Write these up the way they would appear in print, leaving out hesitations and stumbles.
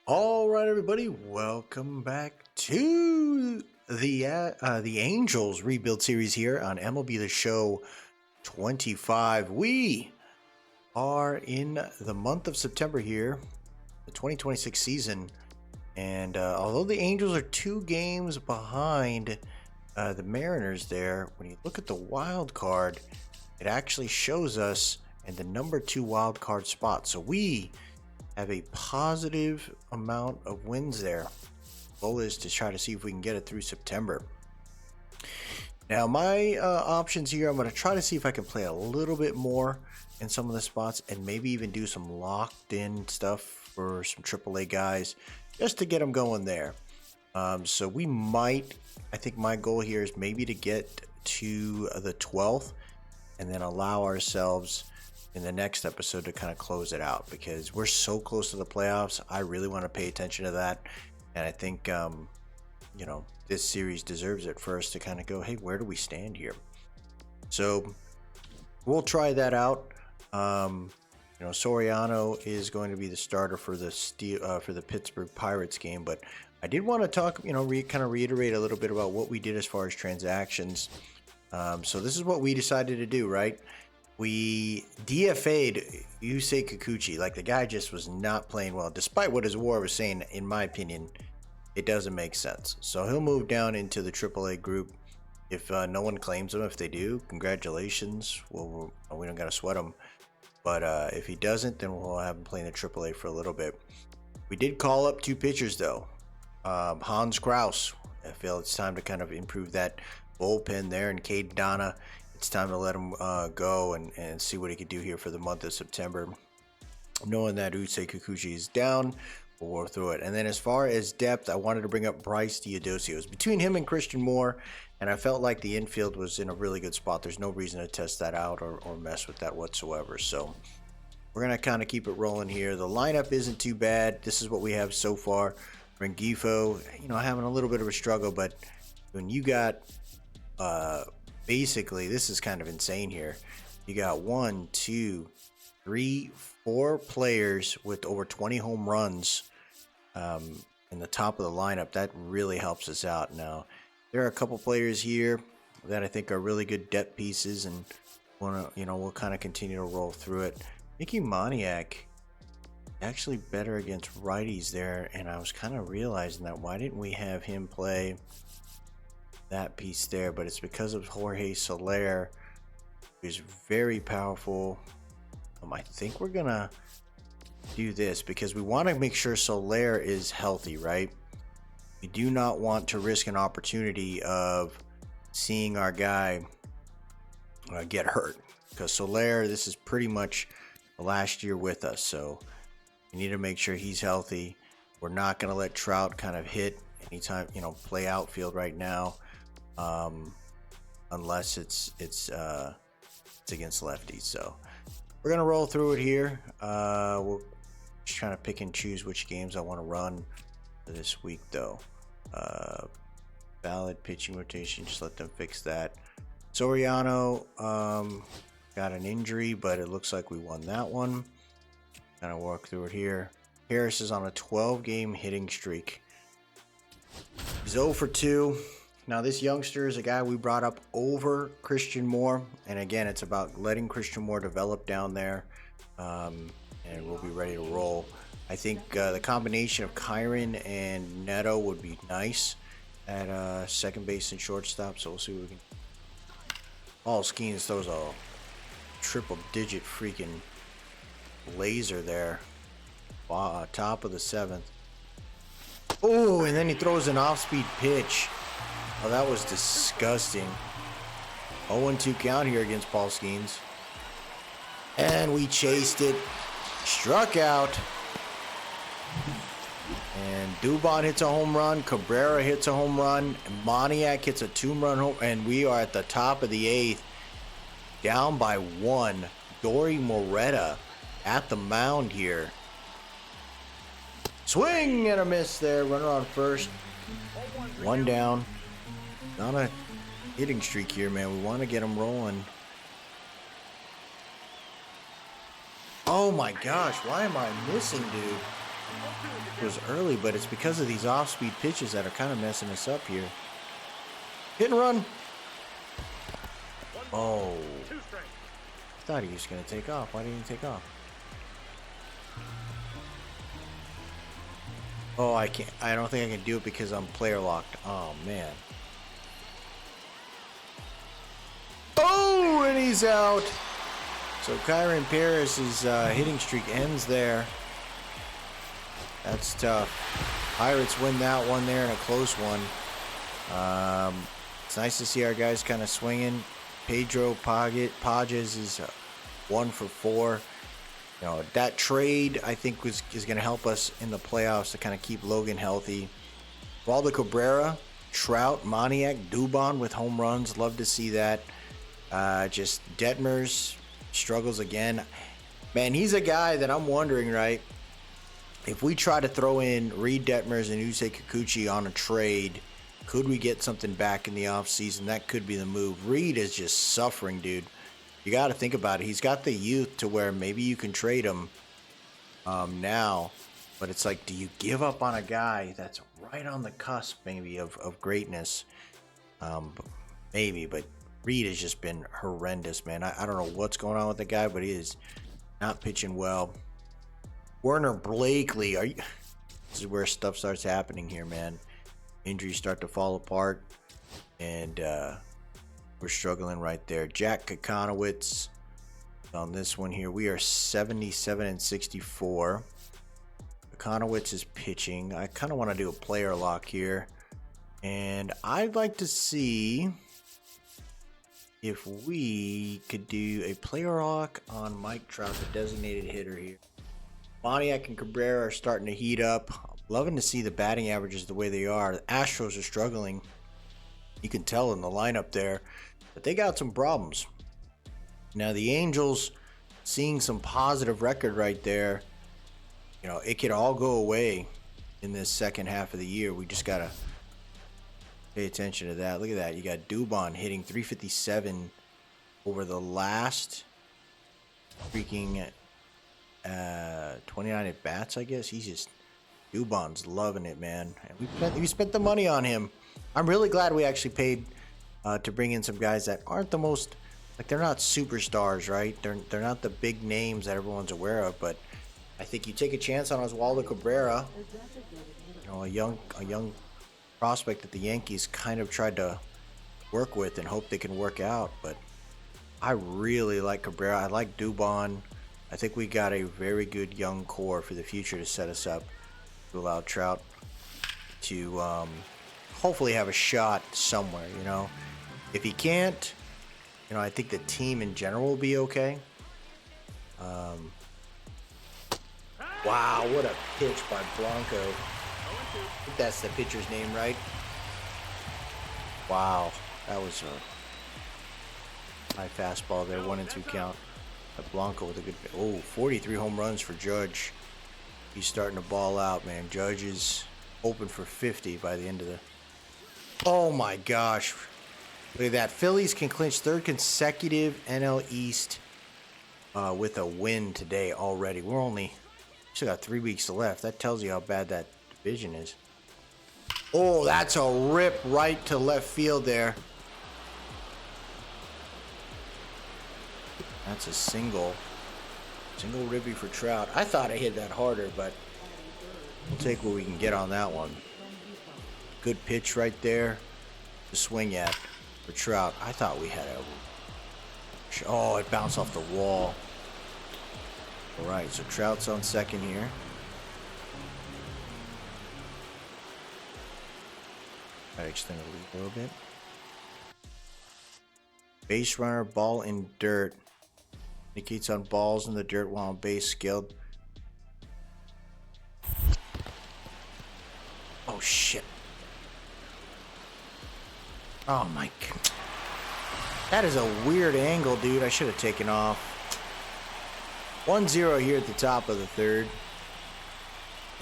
All right, everybody, welcome back to the Angels rebuild series here on MLB The Show 25. We are in the month of September here, the 2026 season, and although the Angels are 2 games behind the Mariners there, when you look at the wild card, it actually shows us in the number 2 wild card spot. So we have a positive amount of wins there. Goal is to try to see if we can get it through September. Now my options here, I'm going to try to see if I can play a little bit more in some of the spots and maybe even do some locked in stuff for some AAA guys just to get them going there. So we might, I think my goal here is maybe to get to the 12th and then allow ourselves in the next episode to kind of close it out, because we're so close to the playoffs. I really want to pay attention to that, and I think this series deserves it for us to kind of go, hey, where do we stand here? So we'll try that out. Soriano is going to be the starter for the Pittsburgh Pirates game, but I did want to talk, kind of reiterate a little bit about what we did as far as transactions. So this is what we decided to do, right? We DFA'd Yusei Kikuchi. Like, the guy just was not playing well, despite what his WAR was saying. In my opinion, it doesn't make sense. So he'll move down into the AAA group if no one claims him. If they do, congratulations. Well, we don't got to sweat him. But if he doesn't, then we'll have him playing the AAA for a little bit. We did call up 2 pitchers, though. Hans Kraus. I feel it's time to kind of improve that bullpen there. And Cade Donna, it's time to let him go and see what he could do here for the month of September. Knowing that Yusei Kikuchi is down, we'll work through it. And then as far as depth, I wanted to bring up Bryce Diodosio. It was between him and Christian Moore, and I felt like the infield was in a really good spot. There's no reason to test that out or mess with that whatsoever. So we're going to kind of keep it rolling here. The lineup isn't too bad. This is what we have so far. Rengifo, having a little bit of a struggle, but when you got basically, this is kind of insane here. You got 1, 2, 3, 4 players with over 20 home runs in the top of the lineup. That really helps us out. Now, there are a couple players here that I think are really good depth pieces, and we'll kind of continue to roll through it. Mickey Moniak actually better against righties there, and I was kind of realizing that why didn't we have him play that piece there? But it's because of Jorge Soler, who's very powerful. I think we're gonna do this because we want to make sure Soler is healthy, right? We do not want to risk an opportunity of seeing our guy get hurt, because Soler, this is pretty much the last year with us, so we need to make sure he's healthy. We're not going to let Trout kind of hit anytime, play outfield right now, unless it's against lefties. So we're gonna roll through it here. We'll just trying to pick and choose which games I want to run this week, though. Valid pitching rotation, just let them fix that. Soriano got an injury, but it looks like we won that one. Kind of work through it here. Harris is on a 12-game hitting streak. He's 0 for 2. Now, this youngster is a guy we brought up over Christian Moore. And again, it's about letting Christian Moore develop down there. And we'll be ready to roll. I think the combination of Kyron and Neto would be nice at second base and shortstop. So we'll see what we can. Paul Skeens throws a triple-digit freaking laser there. Top of the 7th. Oh, and then he throws an off-speed pitch. Oh, that was disgusting. 0-2 count here against Paul Skeens. And we chased it. Struck out. And Dubon hits a home run. Cabrera hits a home run. And Moniak hits a 2-run home. And we are at the top of the 8th. Down by 1. Dory Moretta at the mound here. Swing and a miss there. Runner on first. 1 down. On a hitting streak here, man. We want to get them rolling. Oh my gosh, why am I missing, dude? It was early, but it's because of these off-speed pitches that are kind of messing us up here. Hit and run. Oh. I thought he was going to take off. Why didn't he take off? Oh, I can't. I don't think I can do it because I'm player locked. Oh, man. Oh, and he's out. So Kyron Paris' hitting streak ends there. That's tough. Pirates win that one there in a close one. It's nice to see our guys kind of swinging. Pedro Pages is 1 for 4. You know, that trade I think is going to help us in the playoffs to kind of keep Logan healthy. Waldo Cabrera, Trout, Moniak, Dubon with home runs. Love to see that. Just Detmers struggles again. Man, he's a guy that I'm wondering, right? If we try to throw in Reed Detmers and Yusei Kikuchi on a trade, could we get something back in the offseason? That could be the move. Reed is just suffering, dude. You got to think about it. He's got the youth to where maybe you can trade him now. But it's like, do you give up on a guy that's right on the cusp maybe of greatness? Maybe, but Reed has just been horrendous, man. I don't know what's going on with the guy, but he is not pitching well. Werner Blakely, this is where stuff starts happening here, man. Injuries start to fall apart, and we're struggling right there. Jack Kakanowitz on this one here. We are 77 and 64. Kakanowitz is pitching. I kind of want to do a player lock here, and I'd like to see if we could do a player lock on Mike Trout, the designated hitter here. Moniak and Cabrera are starting to heat up. Loving to see the batting averages the way they are. The Astros are struggling. You can tell in the lineup there, but they got some problems. Now the Angels, seeing some positive record right there. You know, it could all go away in this second half of the year. We just gotta pay attention to that. Look at that. You got Dubon hitting 357 over the last freaking 29 at bats, I guess. He's just, Dubon's loving it, man. And we spent the money on him. I'm really glad we actually paid to bring in some guys that aren't the most, like, they're not superstars, right? They're not the big names that everyone's aware of, but I think you take a chance on Oswaldo Cabrera, you know, a young prospect that the Yankees kind of tried to work with and hope they can work out. But I really like Cabrera. I like Dubon. I think we got a very good young core for the future to set us up to allow Trout to hopefully have a shot somewhere, you know. If he can't, you know, I think the team in general will be okay. Wow, what a pitch by Blanco. I think that's the pitcher's name, right? Wow, that was a high fastball there, 1-2 count. Blanco with a good, 43 home runs for Judge. He's starting to ball out, man. Judge is open for 50 by the end of the, oh my gosh. Look at that. Phillies can clinch third consecutive NL East with a win today already. We're only, still got 3 weeks left. That tells you how bad that division is. Oh, that's a rip right to left field there. That's a single ribby for Trout. I thought I hit that harder, but we'll take what we can get on that one. Good pitch right there to swing at for Trout. I thought we had a, oh, it bounced off the wall. All right, so Trout's on second here. Gotta extend the lead a little bit. Base runner, ball in dirt. Indicates on balls in the dirt while on base, skilled. Oh shit. Oh my god. That is a weird angle, dude. I should have taken off. 1-0 here at the top of the third.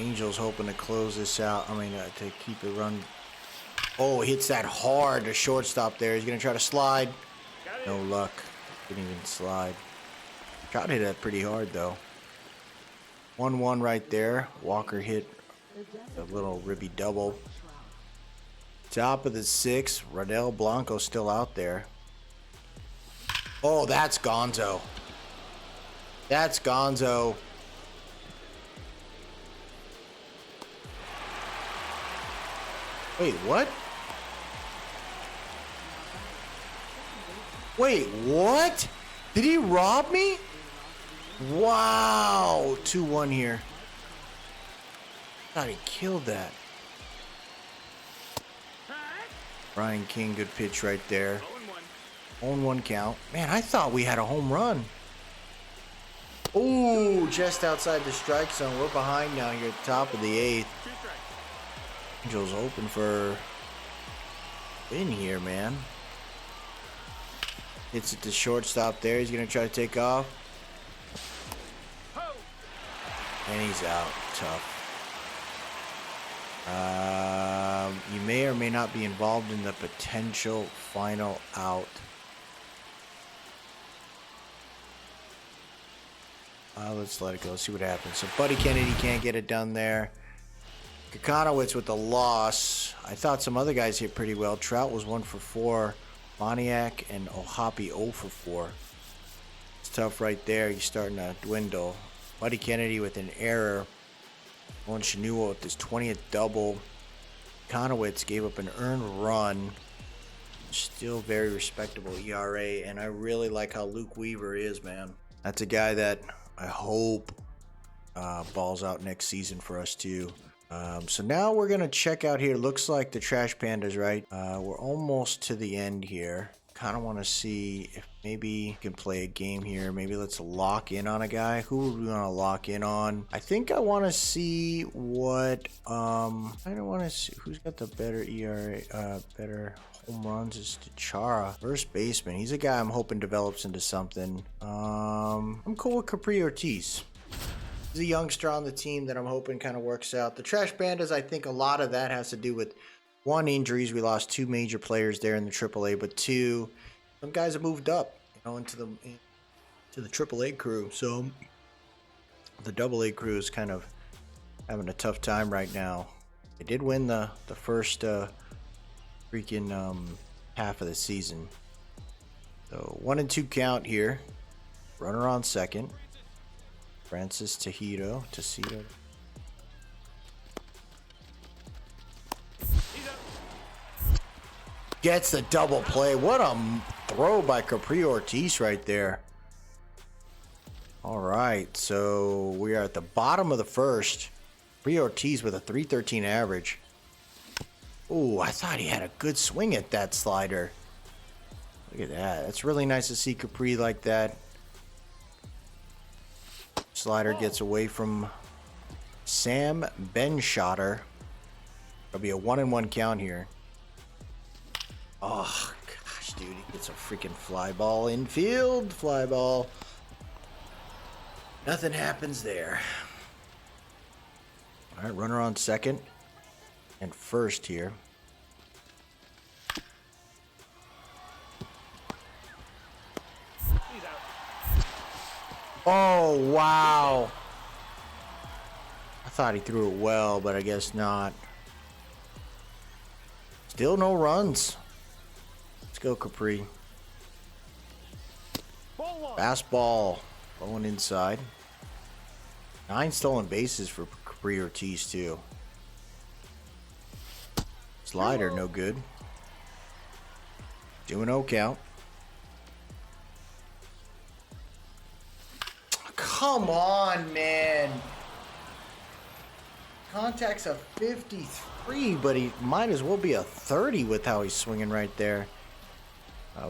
Angels hoping to close this out. I mean, to keep the run. Oh, hits that hard to shortstop there. He's going to try to slide. No luck. Didn't even slide. Trout hit that pretty hard, though. 1-1 right there. Walker hit a little ribby double. Top of the 6th. Radel Blanco still out there. Oh, that's Gonzo. That's Gonzo. Wait, what? Wait, what? Did he rob me? Wow. 2-1 here. Thought he killed that. Brian King, good pitch right there. 0-1 count. Man, I thought we had a home run. Ooh, just outside the strike zone. We're behind now here at the top of the 8th. Angels open for in here, man. Hits it to shortstop there. He's going to try to take off. And he's out. Tough. You may or may not be involved in the potential final out. Let's let it go. See what happens. So Buddy Kennedy can't get it done there. Kakanowitz with the loss. I thought some other guys hit pretty well. Trout was 1 for 4. Moniak and Ohapi 0 for 4. It's tough right there. He's starting to dwindle. Buddy Kennedy with an error. Owen Shinua with his 20th double. Kakanowitz gave up an earned run. Still very respectable ERA. And I really like how Luke Weaver is, man. That's a guy that I hope balls out next season for us too. So now we're gonna check out here. Looks like the Trash Pandas, right? We're almost to the end here. Kind of want to see if maybe we can play a game here. Maybe let's lock in on a guy. Who would we want to lock in on? I think I want to see what I don't want to see who's got the better ERA, better home runs. Is Chara, first baseman. He's a guy I'm hoping develops into something. I'm cool with Capri Ortiz. He's a youngster on the team that I'm hoping kind of works out. The Trash Pandas, I think a lot of that has to do with, 1, injuries. We lost 2 major players there in the AAA, but 2, some guys have moved up, into the AAA crew. So the AA crew is kind of having a tough time right now. They did win the first freaking half of the season. So 1-2 count here. Runner on second. Francis Tejito. Gets the double play. What a throw by Capri Ortiz right there. All right, so we are at the bottom of the first. Capri Ortiz with a .313 average. Ooh, I thought he had a good swing at that slider. Look at that. That's really nice to see Capri like that. Slider gets away from Sam Benshotter. It'll be a 1-1 count here. Oh, gosh, dude. He gets a freaking fly ball infield. Fly ball. Nothing happens there. All right, runner on second and first here. Oh, wow. I thought he threw it well, but I guess not. Still no runs. Let's go, Capri. Fastball going inside. 9 stolen bases for Capri Ortiz, too. Slider, no good. 2-0 count. Come on, man. Contact's a 53, but he might as well be a 30 with how he's swinging right there.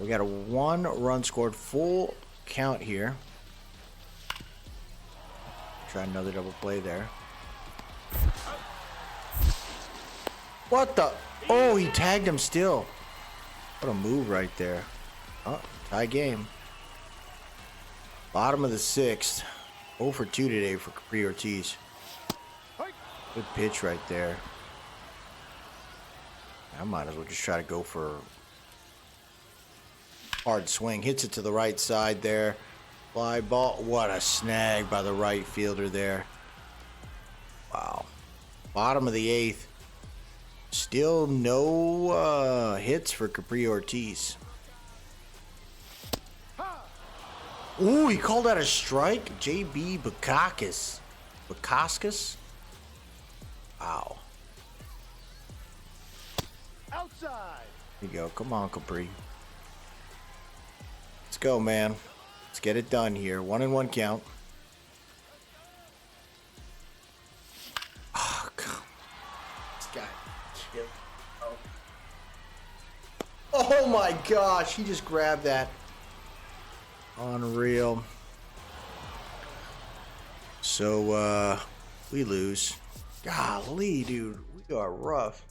We got a 1 run scored, full count here. Try another double play there. What the? Oh, he tagged him still. What a move right there. Oh, tie game. Bottom of the 6th. 0 for 2 today for Capri Ortiz. Good pitch right there. I might as well just try to go for hard swing. Hits it to the right side there. Fly ball. What a snag by the right fielder there. Bottom of the 8th. Still no hits for Capri Ortiz. Ooh, he called out a strike. JB Bukakis. Bukakis? Wow. Outside. Here you go. Come on, Capri. Let's go, man. Let's get it done here. 1-1 count. Oh, God. This guy killed. Oh my gosh. He just grabbed that. Unreal. So, we lose. Golly, dude. We are rough.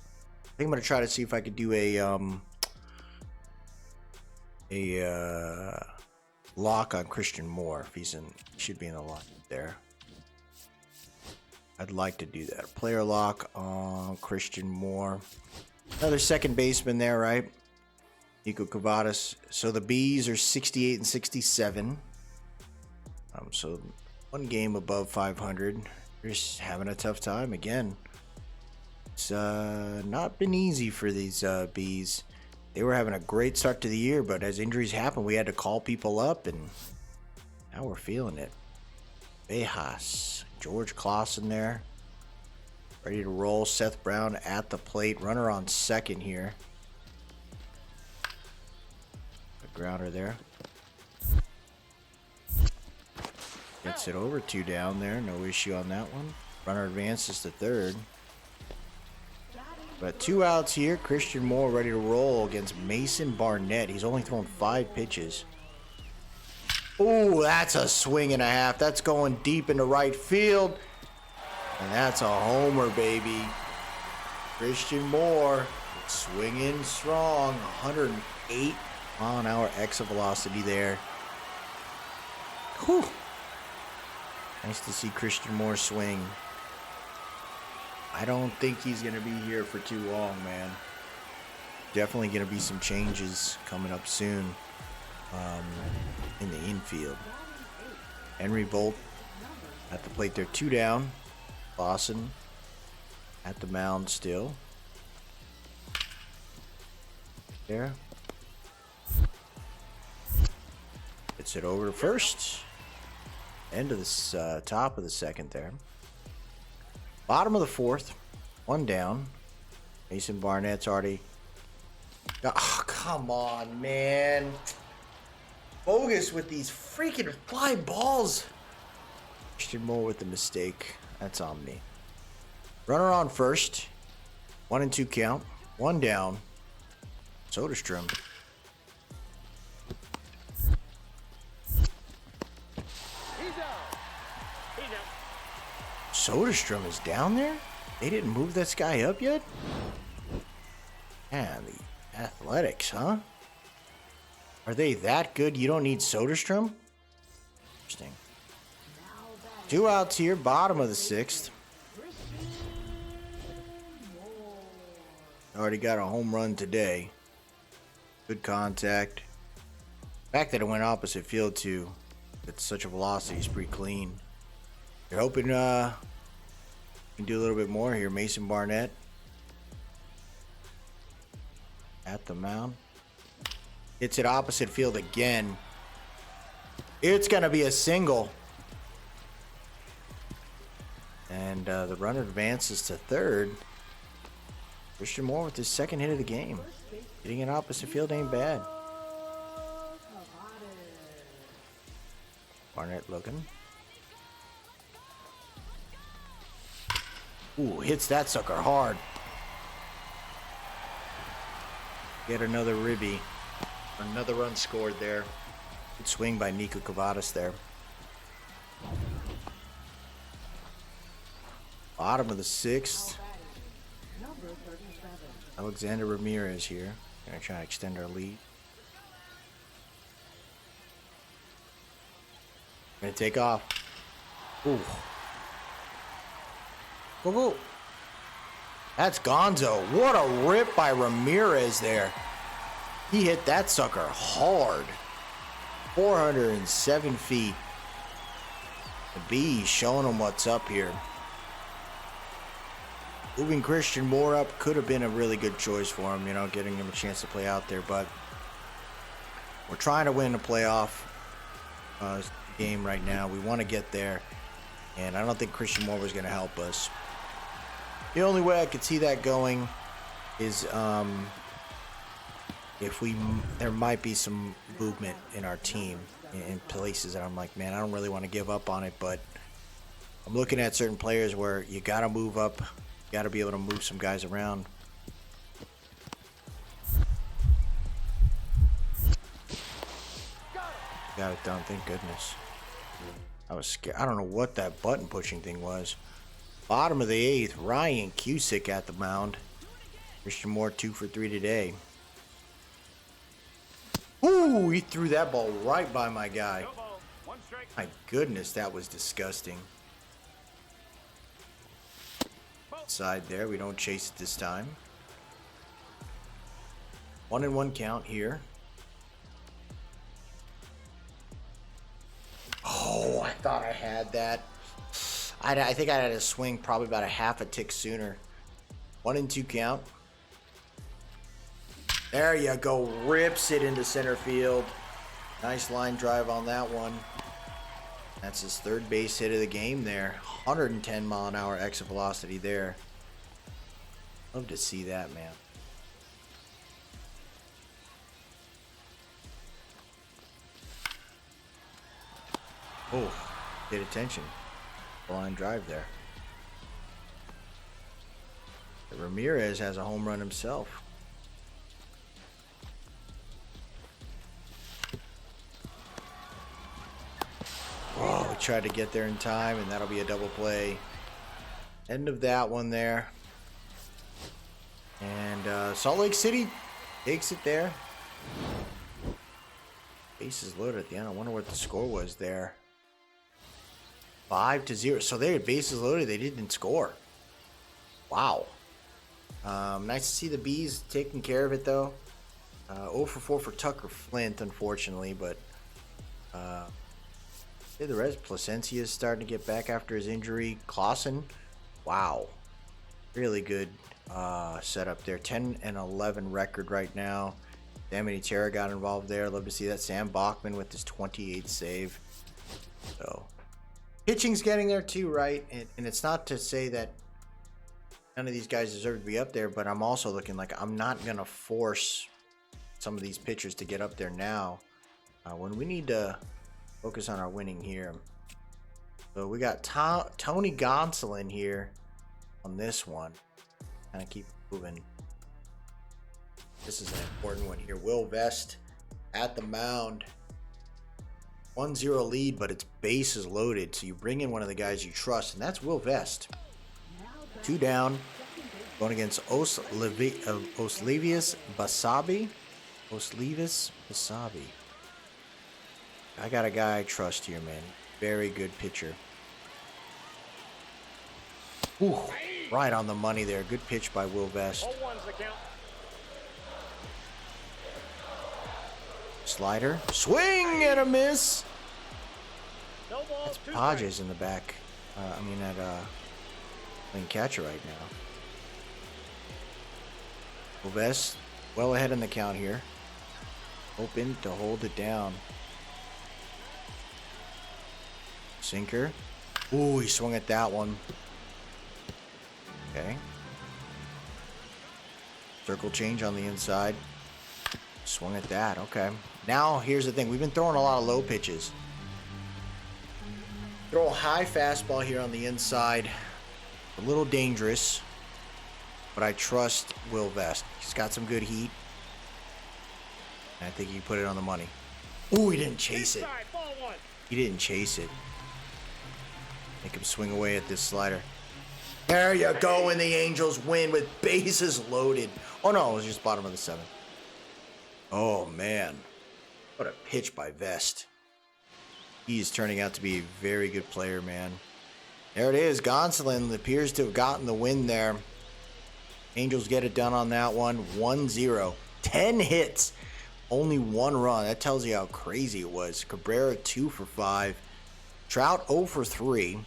I think I'm going to try to see if I could do a lock on Christian Moore. If he's in, he should be in the lock there. I'd like to do that. Player lock on Christian Moore. Another second baseman there, right? Nico Cavadas. So the Bees are 68 and 67. So one game above 500. They're just having a tough time again. It's not been easy for these Bees. They were having a great start to the year, but as injuries happen, we had to call people up, and now we're feeling it. Bejas, George Clausen there. Ready to roll. Seth Brown at the plate. Runner on second here. Grounder there. Gets it over, 2 down there. No issue on that one. Runner advances to third. But 2 outs here. Christian Moore ready to roll against Mason Barnett. He's only thrown 5 pitches. Ooh, that's a swing and a half. That's going deep into right field. And that's a homer, baby. Christian Moore swinging strong. 108 mile-an-hour exit velocity there. Whew. Nice to see Christian Moore swing. I don't think he's going to be here for too long, man. Definitely going to be some changes coming up soon in the infield. Henry Bolt at the plate there, 2 down. Lawson at the mound still. There. Gets it over to first. End of this top of the second there. Bottom of the 4th. 1 down. Mason Barnett's already. Oh, come on, man. Bogus with these freaking fly balls. Christian Moore with the mistake. That's on me. Runner on first. 1-2 count. 1 down. Soderstrom. Soderstrom is down there? They didn't move this guy up yet? Man, the Athletics, huh? Are they that good you don't need Soderstrom? Interesting. 2 outs here, bottom of the 6th. Already got a home run today. Good contact. The fact that it went opposite field too. It's such a velocity, it's pretty clean. You're hoping can do a little bit more here. Mason Barnett at the mound. Hits it opposite field again. It's going to be a single. And the runner advances to third. Christian Moore with his 2nd hit of the game. Hitting it opposite field ain't bad. Barnett looking. Ooh, hits that sucker hard. Get another ribby. Another run scored there. Good swing by Nico Cavadas there. Bottom of the 6th. Alexander Ramirez here. Gonna try to extend our lead. Gonna take off. Ooh. Go, go. That's Gonzo. What a rip by Ramirez there. He hit that sucker hard. 407 feet. The Bees showing them what's up here. Moving Christian Moore up could have been a really good choice for him, you know, getting him a chance to play out there. But we're trying to win a playoff game right now. We want to get there. And I don't think Christian Moore was going to help us. The only way I could see that going is if there might be some movement in our team in places that I'm like, man, I don't really want to give up on it, but I'm looking at certain players where you got to move up, you got to be able to move some guys around. Got it done, thank goodness. I was scared. I don't know what that button pushing thing was. Bottom of the 8th, Ryan Cusick at the mound. Christian Moore 2 for 3 today. Ooh, he threw that ball right by my guy. My goodness, that was disgusting. Side there, we don't chase it this time. 1-1 count here. Oh, I thought I had that. I think I had a swing probably about a half a tick sooner. 1-2 count. There you go. Rips it into center field. Nice line drive on that one. That's his third base hit of the game there. 110 mile an hour exit velocity there. Love to see that, man. Oh, paid attention. Line drive there. Ramirez has a home run himself. Oh, we tried to get there in time, and that'll be a double play. End of that one there. And Salt Lake City takes it there. Bases loaded at the end. I wonder what the score was there. 5-0. So they had bases loaded. They didn't score. Wow. Nice to see the Bees taking care of it, though. 0 for 4 for Tucker Flint, unfortunately. But the rest, Placencia is starting to get back after his injury. Clausen, wow. Really good setup there. 10-11 record right now. Damity Terra got involved there. Love to see that. Sam Bachman with his 28th save. So pitching's getting there too, right? And it's not to say that none of these guys deserve to be up there, but I'm also looking like I'm not going to force some of these pitchers to get up there now when we need to focus on our winning here. So we got Tony Gonsolin here on this one. Kind of keep moving. This is an important one here. Will Vest at the mound. 1-0 lead, but it's bases loaded. So you bring in one of the guys you trust, and that's Will Vest. 2 down. Going against Oslevius Basabi. Oslevius Basabi. I got a guy I trust here, man. Very good pitcher. Ooh, right on the money there. Good pitch by Will Vest. Slider. Swing and a miss. That's Pages in the back. Playing catcher right now. Will Vest well ahead in the count here. Hoping to hold it down. Sinker. Ooh, he swung at that one. Okay. Circle change on the inside. Swung at that. Okay. Now, here's the thing. We've been throwing a lot of low pitches. Throw a high fastball here on the inside. A little dangerous. But I trust Will Vest. He's got some good heat. And I think he put it on the money. Ooh, he didn't chase it. He didn't chase it. Make him swing away at this slider. There you go, and the Angels win with bases loaded. Oh no, it was just bottom of the 7th. Oh man, what a pitch by Vest. He's turning out to be a very good player, man. There it is. Gonsolin appears to have gotten the win there. Angels get it done on that one. 1-0. 10 hits. Only 1 run. That tells you how crazy it was. Cabrera 2 for 5. Trout 0 for 3.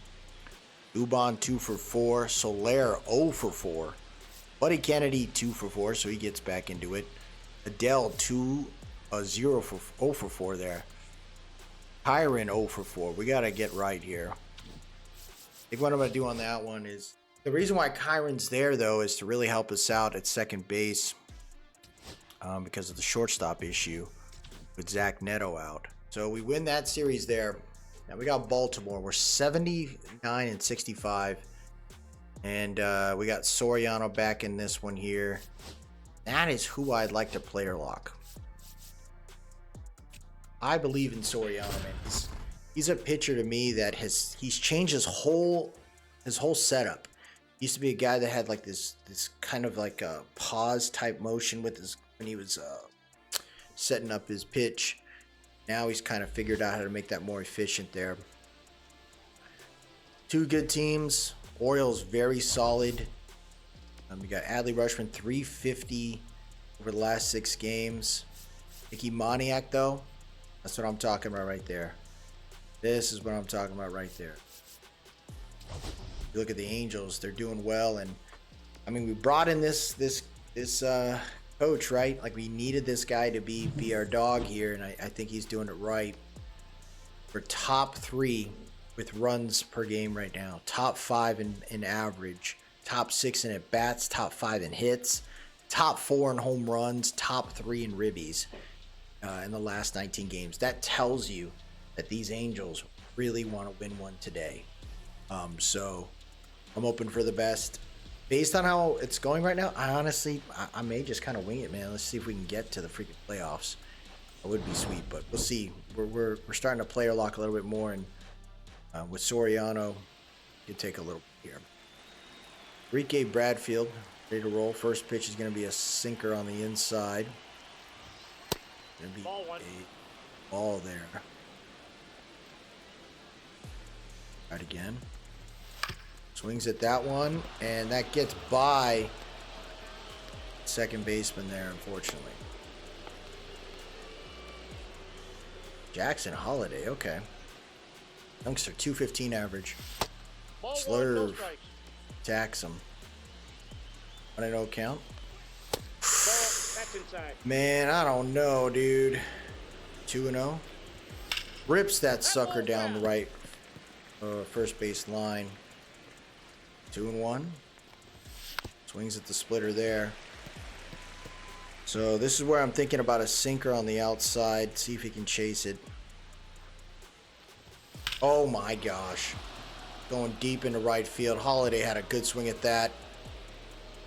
Dubon 2 for 4. Soler 0 for 4. Buddy Kennedy 2 for 4, so he gets back into it. Adele 0 for 4 there. Kyron 0 for 4. We got to get right here. I think what I'm going to do on that one is, the reason why Kyron's there, though, is to really help us out at second base because of the shortstop issue with Zach Neto out. So we win that series there. Now we got Baltimore. We're 79 and 65. And we got Soriano back in this one here. That is who I'd like to player lock. I believe in Soriano, man. He's a pitcher to me that he's changed his whole setup. He used to be a guy that had like this kind of like a pause type motion with his when he was setting up his pitch. Now he's kind of figured out how to make that more efficient there. Two good teams. Orioles very solid. We got Adley Rutschman 350 over the last 6 games. Mickey Moniak though, that's what I'm talking about right there. This is what I'm talking about right there. You look at the Angels; they're doing well, and I mean we brought in this coach, right? Like we needed this guy to be our dog here, and I think he's doing it right. We're top 3 with runs per game right now. Top 5 in average. Top 6 in at bats. Top 5 in hits. Top 4 in home runs. Top 3 in ribbies in the last 19 games. That tells you that these Angels really want to win one today. So I'm hoping for the best. Based on how it's going right now, I may just kind of wing it, man. Let's see if we can get to the freaking playoffs. That would be sweet, but we'll see. We're starting to player lock a little bit more, and with Soriano, you take a little here. Enrique Bradfield, ready to roll. First pitch is going to be a sinker on the inside. Going to be a ball there. Right again. Swings at that one, and that gets by second baseman there, unfortunately. Jackson Holiday, okay. Youngster, 215 average. Slurve. Tax him. 1-0 count. Man, I don't know, dude. 2-0. Rips that sucker down the right first base line. 2-1. Swings at the splitter there. So this is where I'm thinking about a sinker on the outside. See if he can chase it. Oh my gosh. Going deep into right field. Holiday had a good swing at that.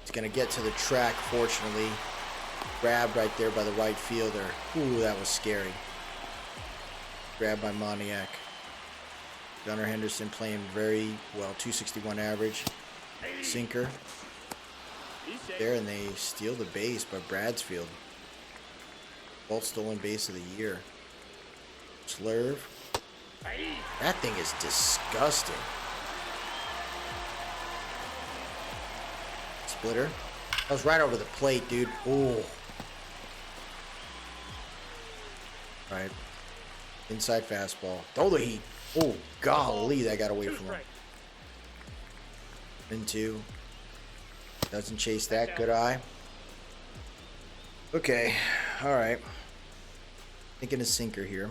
He's going to get to the track, fortunately. Grabbed right there by the right fielder. Ooh, that was scary. Grabbed by Moniak. Gunnar Henderson playing very well. 261 average. Sinker. There, and they steal the base by Bradsfield. Both stolen base of the year. Slurve. That thing is disgusting. Splitter. That was right over the plate, dude. Ooh. Right. Inside fastball. Throw the heat. Oh, golly, that got away from him. Into. Doesn't chase that. Good eye. Okay. All right. Thinking a sinker here.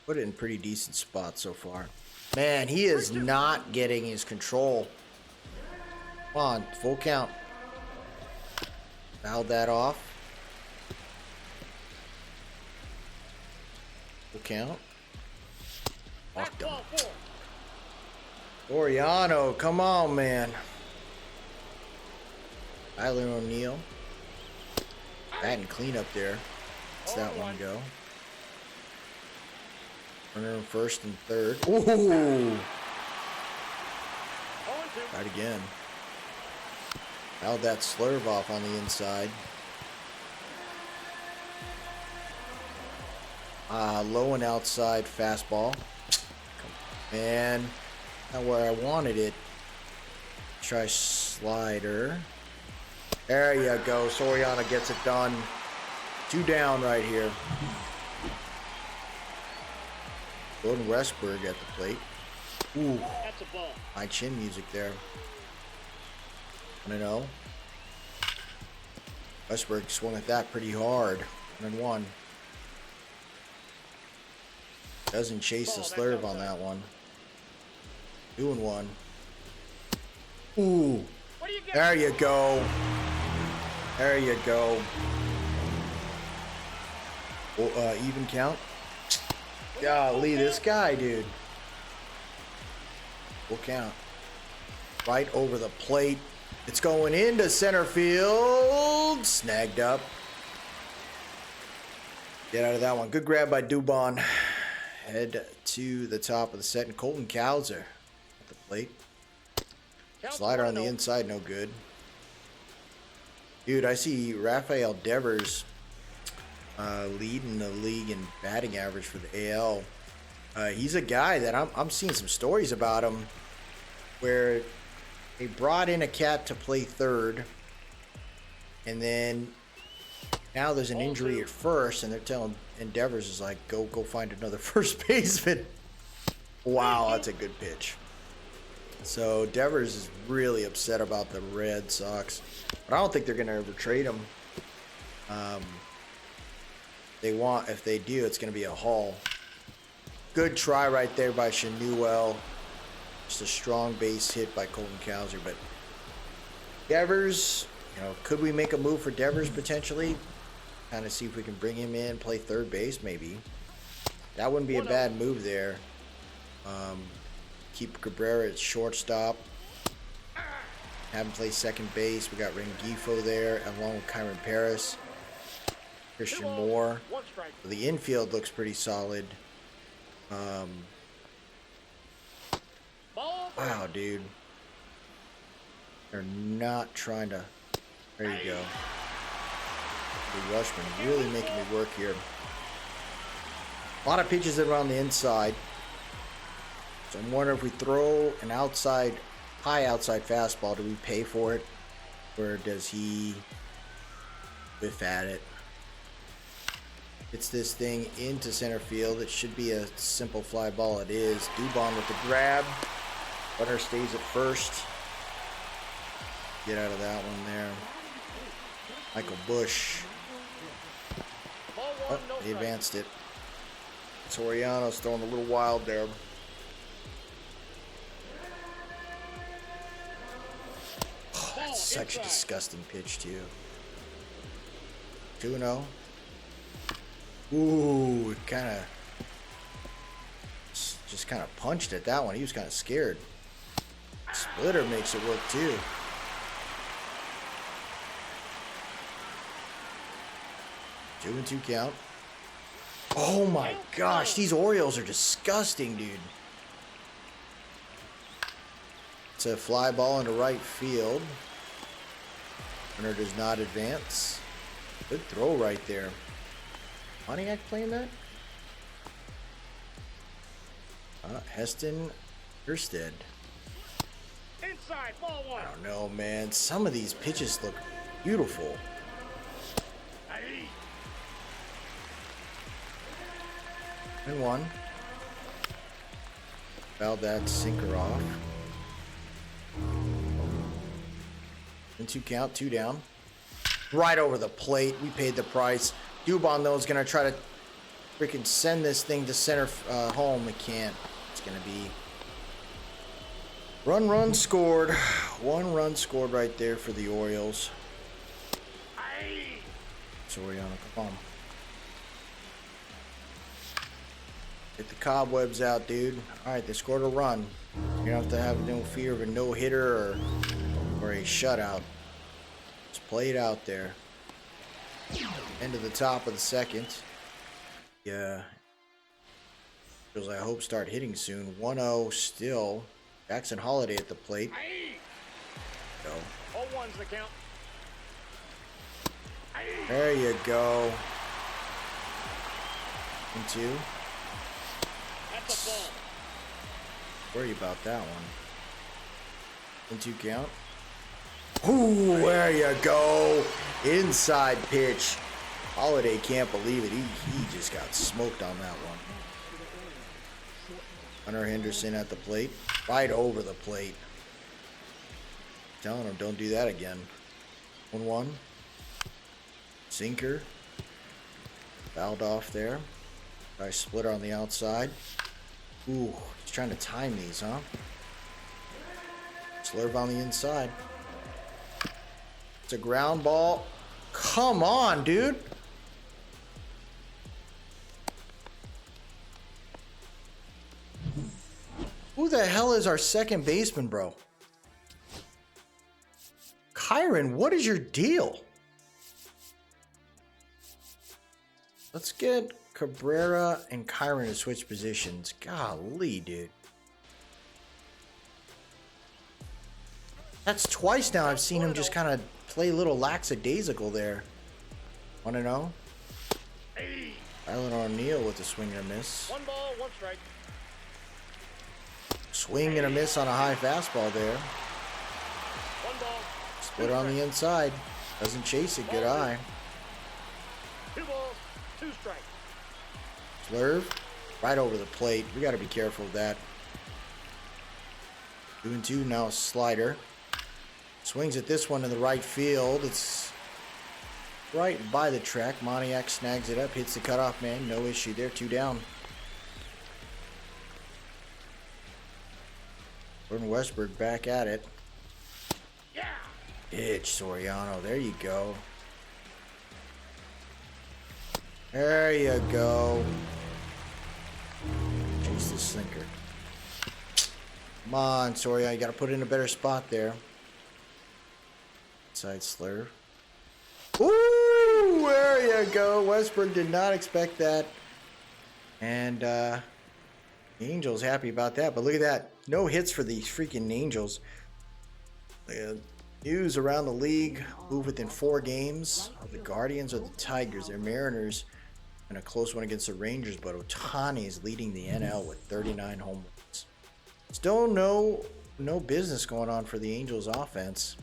Put it in pretty decent spot so far. Man, he is not getting his control. Come on, full count. Fouled that off. Full count. Walked him. Oriano, come on, man. Tyler O'Neill. Batting clean up there. Let's that one go. Runner in first and third. Ooh! Right again. Fouled that slurve off on the inside. Low and outside fastball. And not where I wanted it. Try slider. There you go. Soriano gets it done. 2 down right here. Gordon Westberg at the plate. Ooh, That's a ball. high chin music there. 1-0. Westberg swung at that pretty hard. 1-1. Doesn't chase the slurve on that one. 2-1. Ooh, there you go. There you go. Even count. Golly, this guy, dude. Full count. Right over the plate. It's going into center field. Snagged up. Get out of that one. Good grab by Dubon. Head to the top of the set. And Colton Cowser at the plate. Slider on the inside, no good. Dude, I see Rafael Devers leading the league in batting average for the AL. He's a guy that I'm seeing some stories about him where they brought in a cat to play third, and then now there's an injury at first, and they're telling Devers is like, go find another first baseman. Wow, that's a good pitch. So Devers is really upset about the Red Sox, but I don't think they're going to ever trade him. If they do, it's going to be a haul. Good try right there by Shanuel. Just a strong base hit by Colton Cowser, but Devers, could we make a move for Devers potentially? Kind of see if we can bring him in, play third base maybe. That wouldn't be a bad move there. Keep Cabrera at shortstop. Have him play second base. We got Rengifo there, along with Kyron Paris. Christian Moore. The infield looks pretty solid. Wow, dude. They're not trying to... There you go. The Rushman really making me work here. A lot of pitches around the inside. So I'm wondering if we throw an high outside fastball, do we pay for it? Or does he whiff at it? It's this thing into center field. It should be a simple fly ball. It is. Dubon with the grab. Runner stays at first. Get out of that one there. Michael Bush. Oh, he advanced it. Soriano's throwing a little wild there. Oh, that's such a disgusting pitch, too. 2-0. Ooh, just kind of punched at that one. He was kind of scared. Splitter makes it work too. 2-2 count. Oh my gosh, these Orioles are disgusting, dude. It's a fly ball into right field. Runner does not advance. Good throw right there. Pontiac playing that? Heston Erstead. Inside, ball one. I don't know, man. Some of these pitches look beautiful. And 1. Fouled that sinker off. And 2 count, 2 down. Right over the plate. We paid the price. Dubon, though, is going to try to freaking send this thing to center home. It can't. It's going to be... Run scored. 1 run scored right there for the Orioles. Soriano, come on. Get the cobwebs out, dude. Alright, they scored a run. You don't have to have no fear of a no-hitter or a shutout. Just play it out there. End of the top of the second. Yeah. Because I hope start hitting soon. 1-0 still. Jackson Holiday at the plate. Go. 0-1's the count. There you go. 2. That's a ball. Worry about that one. 2 count. Ooh, there you go. Inside pitch. Holiday can't believe it. He just got smoked on that one. Hunter Henderson at the plate. Right over the plate. Telling him don't do that again. 1-1. Sinker. Fouled off there. Nice splitter on the outside. Ooh, he's trying to time these, huh? Slurve on the inside. It's a ground ball. Come on, dude. Who the hell is our second baseman, bro? Kyron, what is your deal? Let's get Cabrera and Kyron to switch positions. Golly, dude. That's twice now I've seen him just kind of play a little lackadaisical there. 1-0. Tyler O'Neill with a swing and a miss. 1 ball, 1 strike. Swing and a miss on a high fastball there. 1 ball. Split on the inside. Doesn't chase it. Good eye. 2 balls, 2 strikes. Slurve. Right over the plate. We got to be careful of that. 2-2 now. A slider. Swings at this one in the right field. It's right by the track. Moniak snags it up. Hits the cutoff man. No issue there. 2 down. Jordan Westberg back at it. Yeah. Pitch, Soriano. There you go. There you go. Chase the sinker. Come on, Soriano. You got to put it in a better spot there. Side slur. Ooh, there you go. Westberg did not expect that. And the Angels happy about that. But look at that. No hits for these freaking Angels. News around the league. Move within 4 games of the Guardians or the Tigers. They're Mariners in a close one against the Rangers. But Ohtani is leading the NL with 39 home runs. Still no business going on for the Angels offense.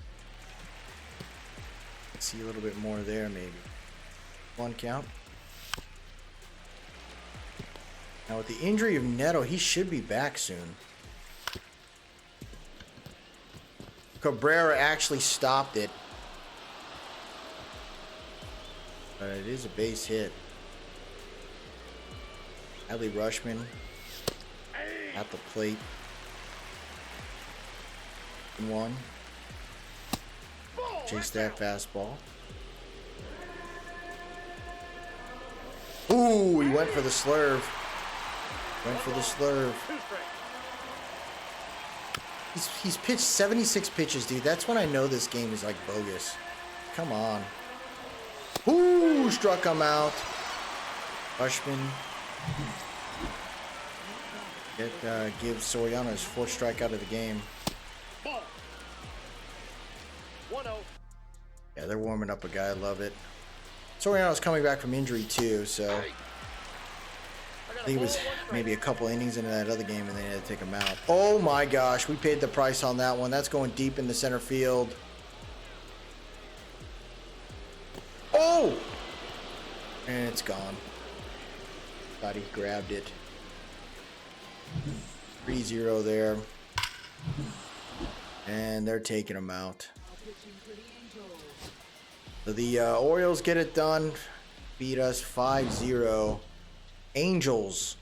See a little bit more there, maybe. 1 count. Now, with the injury of Neto, he should be back soon. Cabrera actually stopped it. But it is a base hit. Adley Rushman at the plate. 1. Chase that fastball. Ooh, he went for the slurve. Went for the slurve. He's pitched 76 pitches, dude. That's when I know this game is like bogus. Come on. Ooh, struck him out. Rushman. Gives Soriano his 4th strikeout of the game. 1-0. Yeah, they're warming up a guy. I love it. Soriano's coming back from injury too, so I think it was maybe a couple innings into that other game and they had to take him out. Oh my gosh, we paid the price on that one. That's going deep into center field. Oh! And it's gone. Thought he grabbed it. 3-0 there. And they're taking him out. So the Orioles get it done. Beat us 5-0. Angels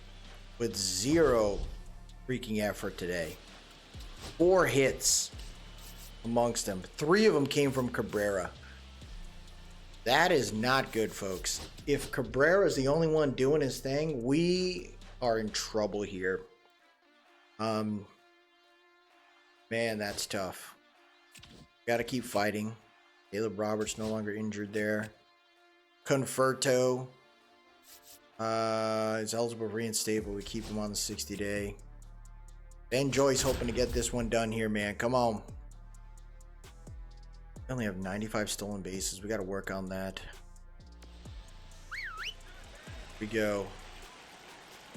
with 0 freaking effort today. 4 hits amongst them. 3 of them came from Cabrera. That is not good, folks. If Cabrera is the only one doing his thing, we are in trouble here. Man, that's tough. Got to keep fighting. Caleb Roberts no longer injured there. Conforto is eligible for reinstate, but we keep him on the 60-day. Ben Joyce hoping to get this one done here, man. Come on. We only have 95 stolen bases. We got to work on that. Here we go.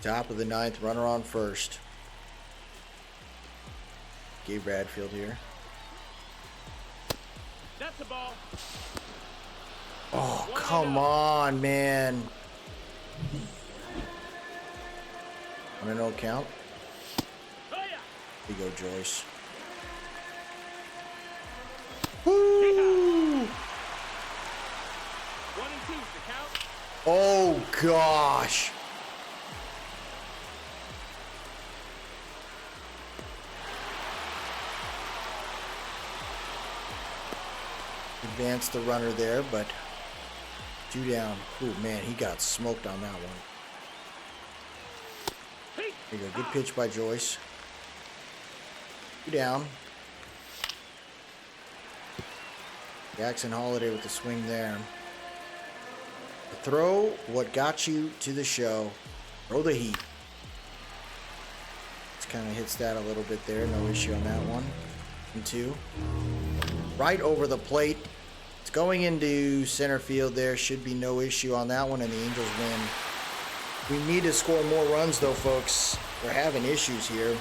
Top of the 9th, runner on first. Gabe Bradfield here. That's the ball. Oh, come on, man. 1-0 count. There you go, Joyce. Woo! 1 and 2 to count. Oh, gosh. Advanced the runner there, but 2 down. Oh, man, he got smoked on that one. There you go. Good pitch by Joyce. 2 down. Jackson Holiday with the swing there. The throw, what got you to the show. Throw the heat. Just kind of hits that a little bit there. No issue on that one. And 2. Right over the plate. It's going into center field there. Should be no issue on that one, and the Angels win. We need to score more runs, though, folks. We're having issues here.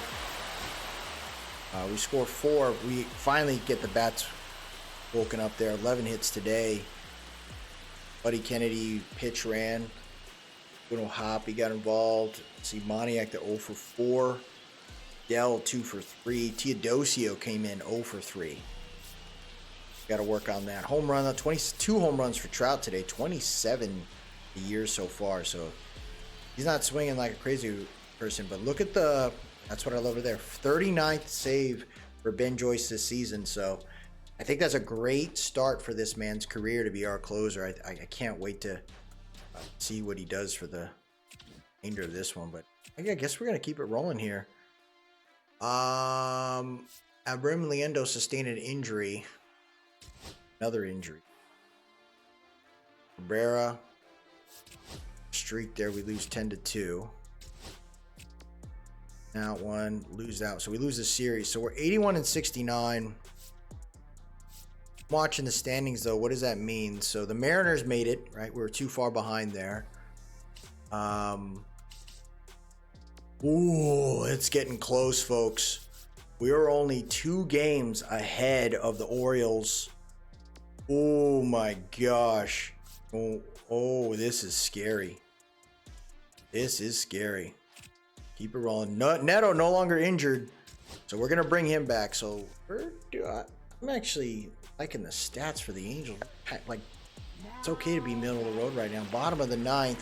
We score 4. We finally get the bats woken up there. 11 hits today. Buddy Kennedy pitch ran. Little Hop, he got involved. See Moniak the 0 for 4. Dell 2 for 3. Teodosio came in 0 for 3. Got to work on that. Home run, 22 home runs for Trout today. 27 a year so far. So he's not swinging like a crazy person. But look at the, that's what I love over there. 39th save for Ben Joyce this season. So I think that's a great start for this man's career to be our closer. I can't wait to see what he does for the remainder of this one. But I guess we're going to keep it rolling here. Abram Liendo sustained an injury. Another injury. Cabrera. Streak there. We lose 10-2. Now 1. Lose out. So we lose the series. So we're 81 and 69. Watching the standings, though, what does that mean? So the Mariners made it, right? We were too far behind there. Ooh, it's getting close, folks. We are only 2 games ahead of the Orioles. Oh, my gosh. Oh, this is scary. This is scary. Keep it rolling. Neto no longer injured, so we're going to bring him back. So I'm actually liking the stats for the Angels. Like, it's okay to be middle of the road right now. Bottom of the 9th.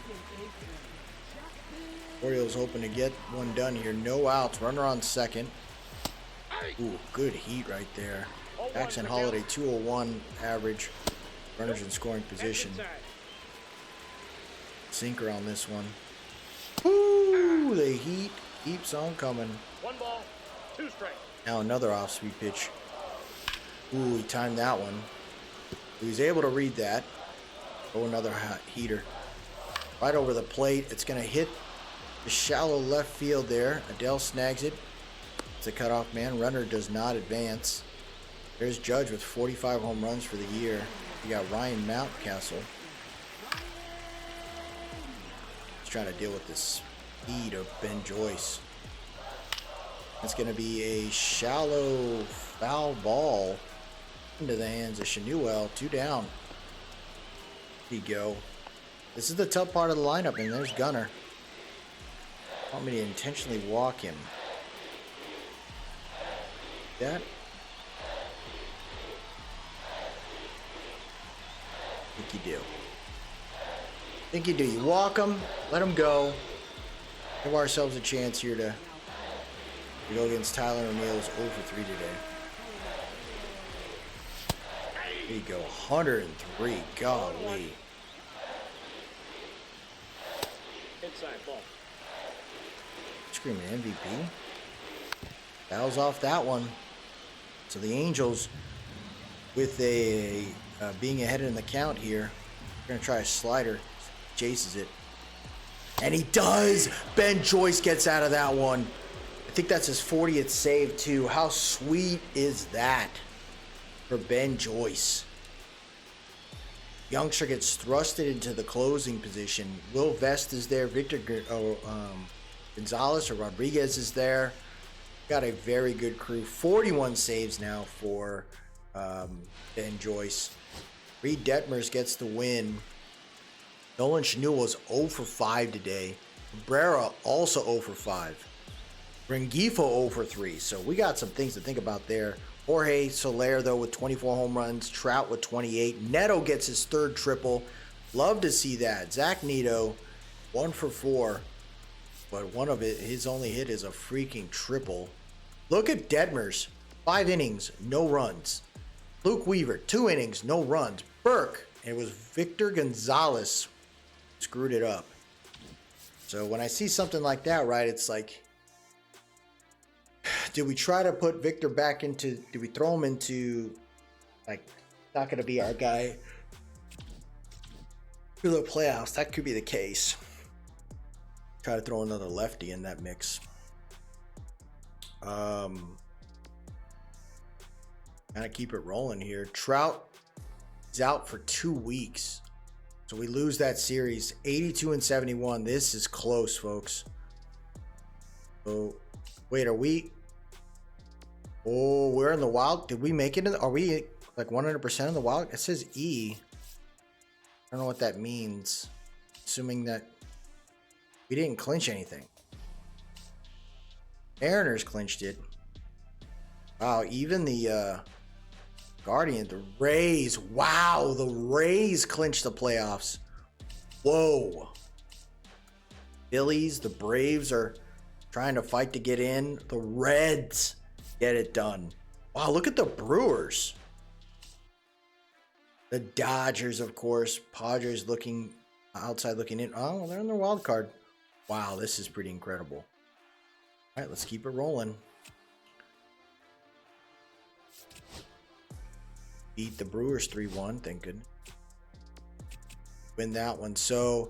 Orioles hoping to get one done here. No outs. Runner on second. Ooh, good heat right there. Jackson Holiday, 201 average. Runners in scoring position. Sinker on this one. Ooh, the heat keeps on coming. 1 ball, 2 strikes. Now another off-speed pitch. Ooh, he timed that one. He was able to read that. Oh, another hot heater. Right over the plate. It's going to hit the shallow left field there. Adele snags it. It's a cutoff man. Runner does not advance. There's Judge with 45 home runs for the year. You got Ryan Mountcastle. He's trying to deal with this speed of Ben Joyce. That's going to be a shallow foul ball into the hands of Shanuel. 2 down. There you go. This is the tough part of the lineup, and there's Gunner. Want me to intentionally walk him. That. I think you do. I think you do. You walk him, let him go. Give ourselves a chance here to go against Tyler O'Neill's 0 for 3 today. There you go. 103. Golly. Inside ball. Screaming MVP. Fouls off that one. So the Angels, with a being ahead in the count here, we're going to try a slider. Chases it. And he does! Ben Joyce gets out of that one. I think that's his 40th save, too. How sweet is that for Ben Joyce? Youngster gets thrusted into the closing position. Will Vest is there. Victor Gonzalez or Rodriguez is there. Got a very good crew. 41 saves now for Ben Joyce. Reed Detmers gets the win. Nolan Shanuel was 0 for 5 today. Cabrera also 0 for 5. Rengifo over 3. So we got some things to think about there. Jorge Soler, though, with 24 home runs. Trout with 28. Neto gets his 3rd triple. Love to see that. Zach Neto, 1 for 4. But one of it, his only hit is a freaking triple. Look at Detmers. 5 innings, no runs. Luke Weaver, 2 innings, no runs. Burke, it was Victor Gonzalez, screwed it up. So when I see something like that, right, it's like, do we try to put Victor back into, do we throw him into, like, not going to be our guy for the playoffs? That could be the case. Try to throw another lefty in that mix. Kind of keep it rolling here. Trout is out for 2 weeks. So we lose that series. 82 and 71. This is close, folks. So, wait, are we... Oh, we're in the wild. Did we make it? Are we like 100% in the wild? It says E. I don't know what that means. Assuming that we didn't clinch anything. Mariners clinched it. Wow, even the Guardian, the Rays. Wow, the Rays clinched the playoffs. Whoa. Phillies, the Braves are trying to fight to get in. The Reds get it done. Wow, look at the Brewers. The Dodgers, of course. Padres looking outside, looking in. Oh, they're in their wild card. Wow, this is pretty incredible. All right, let's keep it rolling. Beat the Brewers 3-1, thank goodness. Win that one. So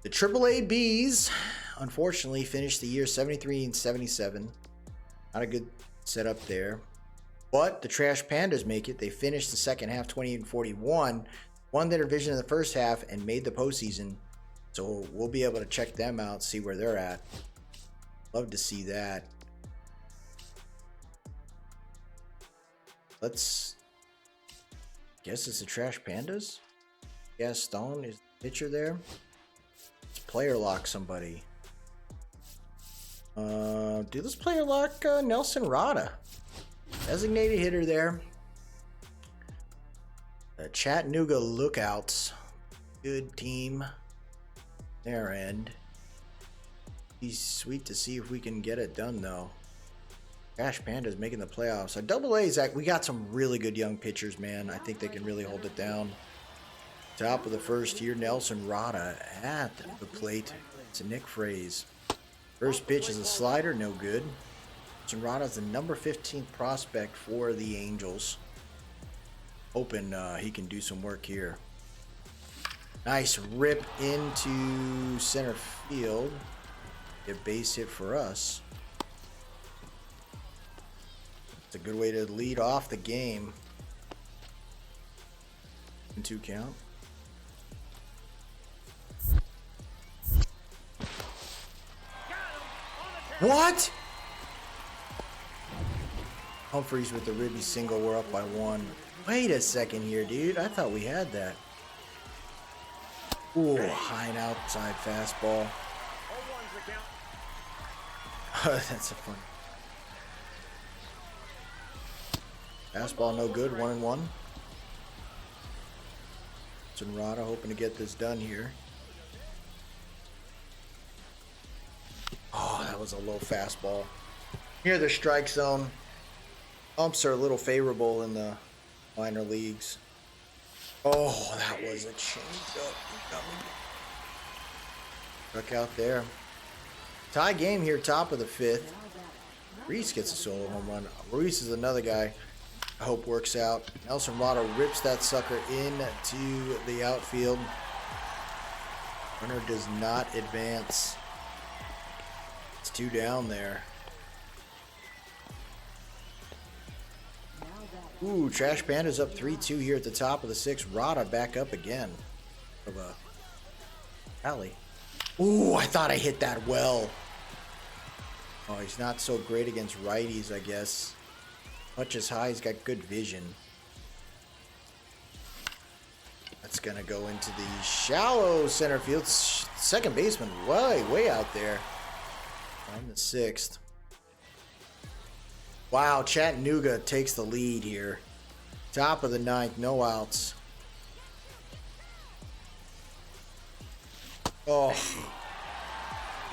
the AAA Bees, unfortunately, finished the year 73 and 77. Not a good setup there. But the Trash Pandas make it. They finished the second half 28 and 41. Won their division in the first half and made the postseason. So we'll be able to check them out, see where they're at. Love to see that. Let's guess it's the Trash Pandas. Gaston is the pitcher there. Let's player lock somebody. Let's player lock Nelson Rada. Designated hitter there. The Chattanooga Lookouts. Good team. Their end. Be sweet to see if we can get it done though. Trash Pandas making the playoffs. Our AA, Zach, we got some really good young pitchers, man. I think they can really hold it down. Top of the first here, Nelson Rada at the plate. It's a Nick Fraze. First pitch is a slider, no good. Nelson Rada is the number 15 prospect for the Angels. Hoping he can do some work here. Nice rip into center field. A base hit for us. It's a good way to lead off the game. 2 count. What? Humphreys with the ribby single. We're up by 1. Wait a second here, dude. I thought we had that. Ooh, high and outside fastball. That's a fun. Fastball no good. 1-1. Rada hoping to get this done here. Oh, that was a low fastball. Near the strike zone. Umps are a little favorable in the minor leagues. Oh, that was a changeup. Struck out there. Tie game here, top of the 5th. Reese gets a solo home run. Reese is another guy I hope works out. Nelson Rada rips that sucker into the outfield. Runner does not advance. It's 2 down there. Ooh, Trash Panda's up 3-2 here at the top of the 6th. Rada back up again. Of a rally. Ooh, I thought I hit that well. Oh, he's not so great against righties, I guess. Much as high, he's got good vision. That's gonna go into the shallow center field. Second baseman way out there. On the 6th. Wow, Chattanooga takes the lead here. Top of the ninth, no outs. Oh,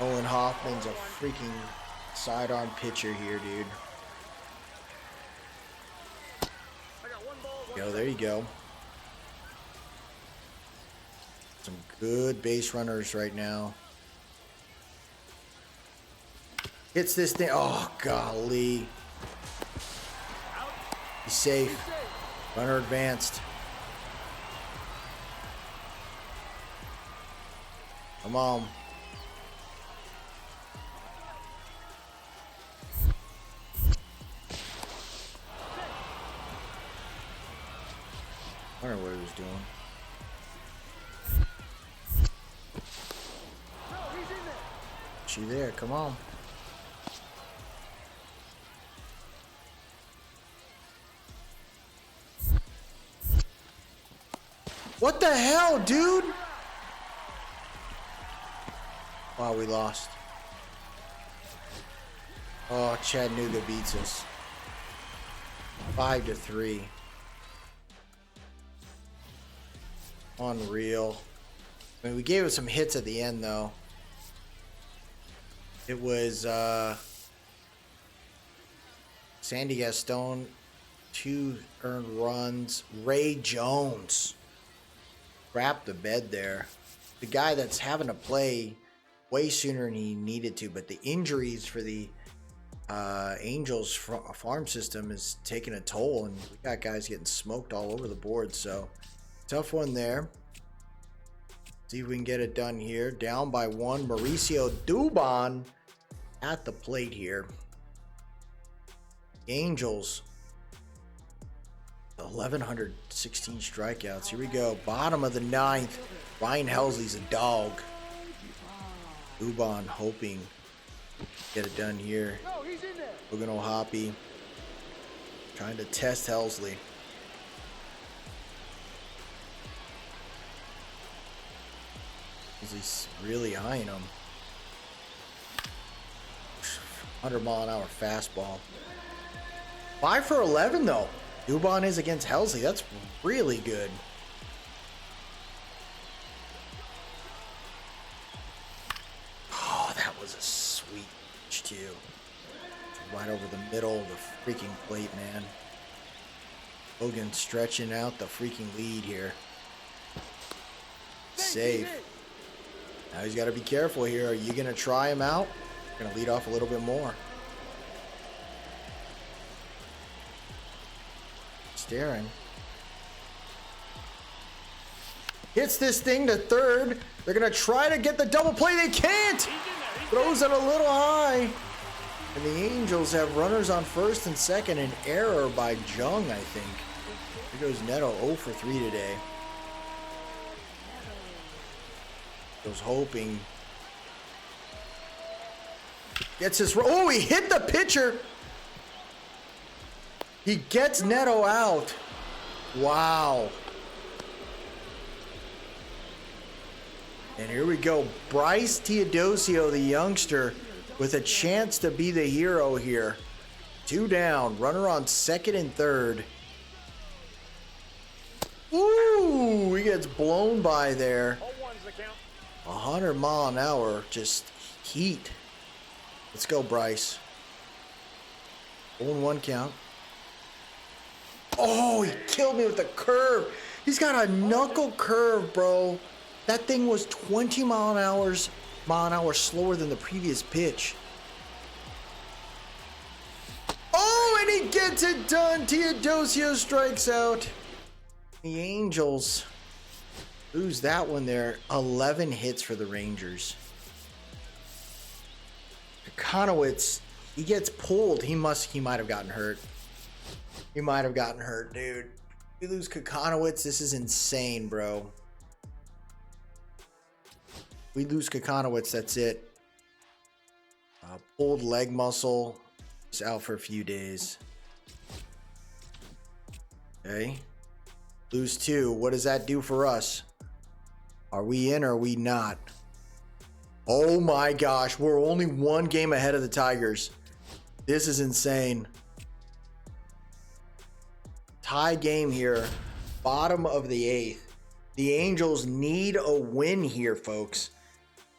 Owen Hoffman's a freaking sidearm pitcher here, dude. Yo, there you go. Some good base runners right now. Hits this thing. Oh, golly. He's safe. Runner advanced. Come on. I wonder what he was doing. She there, come on. What the hell, dude? Wow, we lost. Oh, Chattanooga beats us. 5-3. Unreal. I mean, we gave it some hits at the end, though. It was Sandy Gaston, 2 earned runs. Ray Jones crapped the bed there. The guy that's having to play way sooner than he needed to, but the injuries for the Angels farm system is taking a toll, and we got guys getting smoked all over the board. So tough one there. See if we can get it done here. Down by 1. Mauricio Dubon at the plate here. Angels 1,116 strikeouts. Here we go. Bottom of the 9th. Ryan Helsley's a dog. Dubon hoping to get it done here. Octagonal Hoppy trying to test Helsley. He's really eyeing him. 100-mile-an-hour fastball. 5 for 11 though. Dubon is against Helsley. That's really good. Oh, that was a sweet pitch too. Right over the middle of the freaking plate, man. Hogan stretching out the freaking lead here. Safe. Now he's got to be careful here. Are you going to try him out? Going to lead off a little bit more. Staring. Hits this thing to third. They're going to try to get the double play. They can't. Throws it a little high. And the Angels have runners on first and second. An error by Jung, I think. Here goes Neto 0 for 3 today. Was hoping. Gets his. Oh, he hit the pitcher. He gets Neto out. Wow. And here we go. Bryce Teodosio, the youngster, with a chance to be the hero here. 2 down. Runner on second and third. Ooh, he gets blown by there. 100-mile-an-hour, just heat. Let's go, Bryce. 0-1 count. Oh, he killed me with the curve. He's got a knuckle curve, bro. That thing was 20 mile an hour slower than the previous pitch. Oh, and he gets it done. Teodosio strikes out. The Angels lose that one there. 11 hits for the Rangers. Kokonowitz, he gets pulled. He might have gotten hurt. He might have gotten hurt, dude. We lose Kokonowitz. This is insane, bro. We lose Kokonowitz. That's it. Pulled leg muscle. He's out for a few days. Okay. Lose 2. What does that do for us? Are we in or are we not? Oh my gosh, we're only 1 game ahead of the Tigers. This is insane. Tie game here. Bottom of the 8th. The Angels need a win here, folks.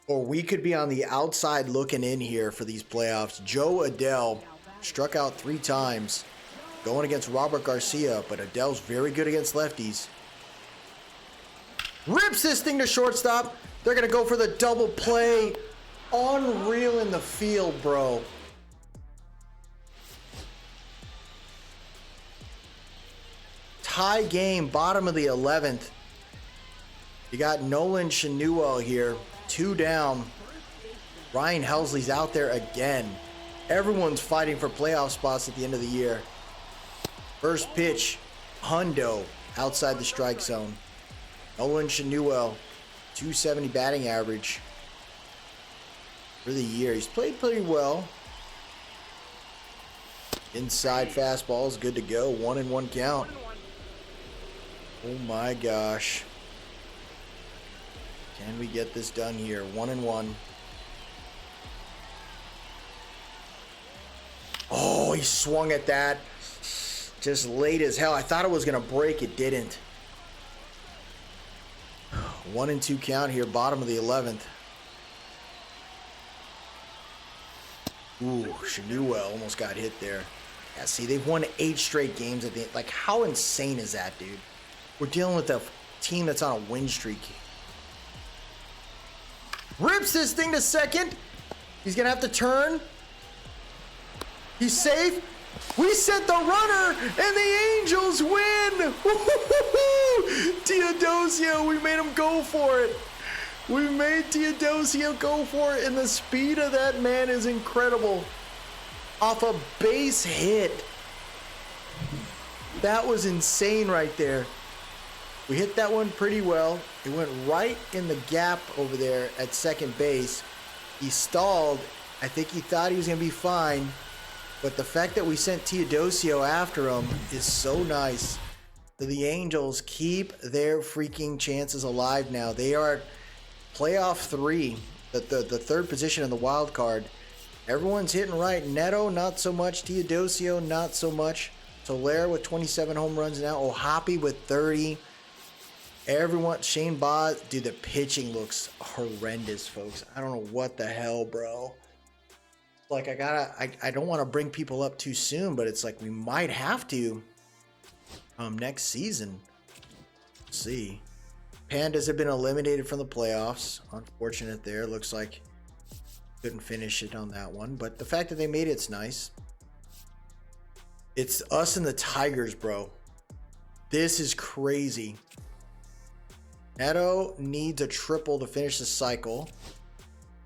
Or we could be on the outside looking in here for these playoffs. Joe Adele struck out 3 times going against Robert Garcia, but Adele's very good against lefties. Rips this thing to shortstop. They're going to go for the double play. Unreal in the field, bro. Tie game, bottom of the 11th. You got Nolan Shanuel here, 2 down. Ryan Helsley's out there again. Everyone's fighting for playoff spots at the end of the year. First pitch, Hundo outside the strike zone. Nolan Shanuel, 270 batting average for the year. He's played pretty well. Inside fastball is good to go. 1-1 count. Oh my gosh. Can we get this done here? 1-1. Oh, he swung at that. Just late as hell. I thought it was going to break. It didn't. 1-2 count here. Bottom of the 11th. Ooh, Shanuel almost got hit there. Yeah, see, they've won 8 straight games at the end. Like, how insane is that, dude? We're dealing with a team that's on a win streak. Rips this thing to second. He's going to have to turn. He's safe. We set the runner, and the Angels win. Teodosio, we made him go for it. We made Teodosio go for it, and the speed of that man is incredible. Off a base hit. That was insane right there. We hit that one pretty well. It went right in the gap over there at second base. He stalled. I think he thought he was going to be fine. But the fact that we sent Teodosio after him is so nice. The Angels keep their freaking chances alive now. They are playoff 3, the third position in the wild card. Everyone's hitting right. Neto, not so much. Teodosio, not so much. Soler with 27 home runs now. Ohapi with 30. Everyone, Shane Baz, dude, the pitching looks horrendous, folks. I don't know what the hell, bro. Like, I don't want to bring people up too soon, but it's like we might have to next season. Let's see. Pandas have been eliminated from the playoffs. Unfortunate there. Looks like couldn't finish it on that one, but the fact that they made it's nice. It's us and the Tigers, bro. This is crazy. Neto needs a triple to finish the cycle.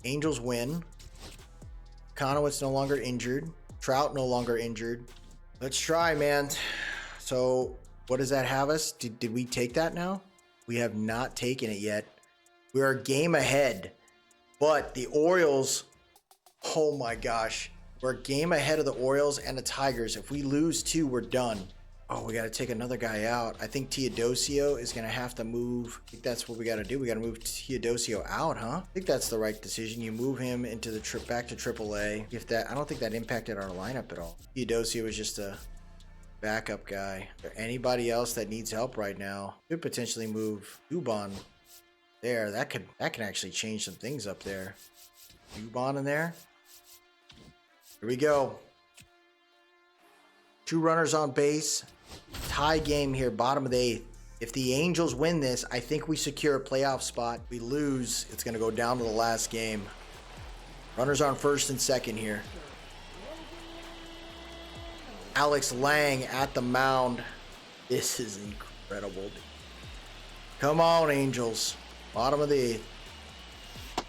Angels win. Conowitz no longer injured. Trout no longer injured. Let's try, man. So what does that have us? Did we take that now? We have not taken it yet. We are a game ahead. But the Orioles, oh my gosh. We're a game ahead of the Orioles and the Tigers. If we lose 2, we're done. Oh, we got to take another guy out. I think Teodosio is going to have to move. I think that's what we got to do. We got to move Teodosio out, huh? I think that's the right decision. You move him into the trip back to AAA. If that, I don't think that impacted our lineup at all. Teodosio is just a backup guy. Is there anybody else that needs help right now? Could potentially move Dubon there. That can actually change some things up there. Dubon in there. Here we go. 2 runners on base. Tie game here, bottom of the 8th. If the Angels win this, I think we secure a playoff spot. If we lose, it's going to go down to the last game. Runners on first and second here. Alex Lang at the mound. This is incredible. Come on, Angels. Bottom of the 8th.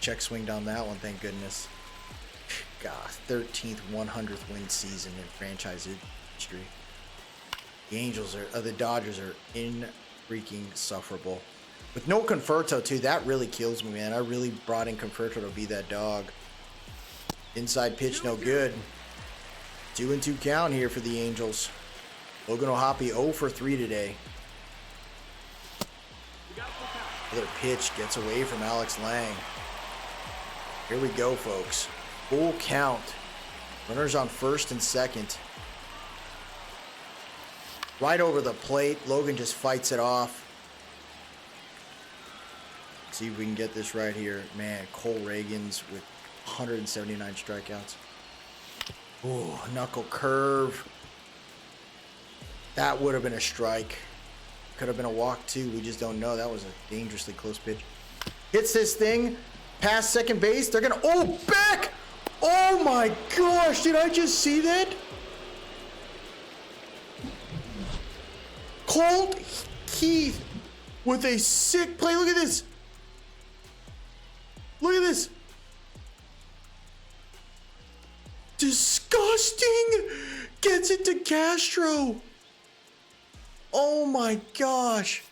Check swinged on that one, thank goodness. God, 13th, 100th win season in franchise history. The Dodgers are freaking sufferable. With no Conforto too, that really kills me, man. I really brought in Conforto to be that dog. Inside pitch, no good. 2-2 count here for the Angels. Logan Ohapi 0 for 3 today. Another pitch gets away from Alex Lang. Here we go, folks. Full count. Runners on first and second. right over the plate. Logan just fights it off. See if we can get this right here. Man, Cole Reagans with 179 strikeouts. Ooh, knuckle curve. That would have been a strike. Could have been a walk too. We just don't know. That was a dangerously close pitch. Hits this thing. Past second base. They're going to... Oh, back! Oh my gosh. Did I just see that? Colt Keith with a sick play. Look at this. Look at this. Disgusting. Gets it to Castro. Oh my gosh.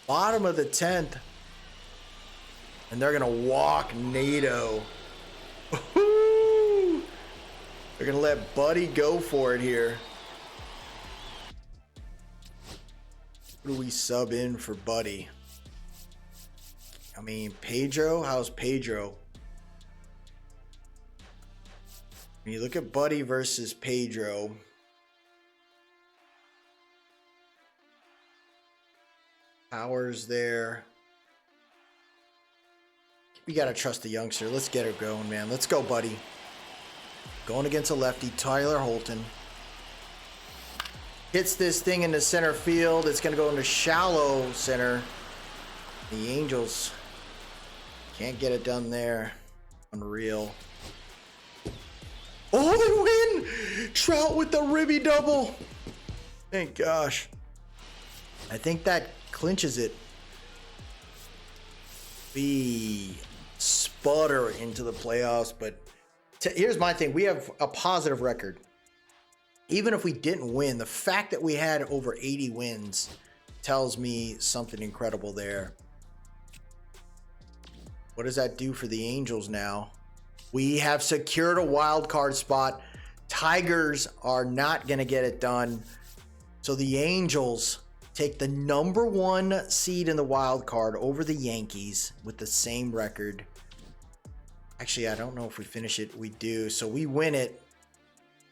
Bottom of the 10th. And they're going to walk Nato. They're going to let Buddy go for it here. Who do we sub in for Buddy? I mean, Pedro? How's Pedro? When you look at Buddy versus Pedro, Powers there. We got to trust the youngster. Let's get her going, man. Let's go, Buddy. Going against a lefty, Tyler Holton. Hits this thing into center field. It's going to go into shallow center. The Angels can't get it done there. Unreal. Oh, they win! Trout with the ribby double. Thank gosh. I think that clinches it. We sputter into the playoffs, but here's my thing. We have a positive record. Even if we didn't win, the fact that we had over 80 wins tells me something incredible there. What does that do for the Angels now? We have secured a wild card spot. Tigers are not going to get it done. So the Angels take the #1 seed in the wild card over the Yankees with the same record. Actually, I don't know if we finish it. We do. So we win it.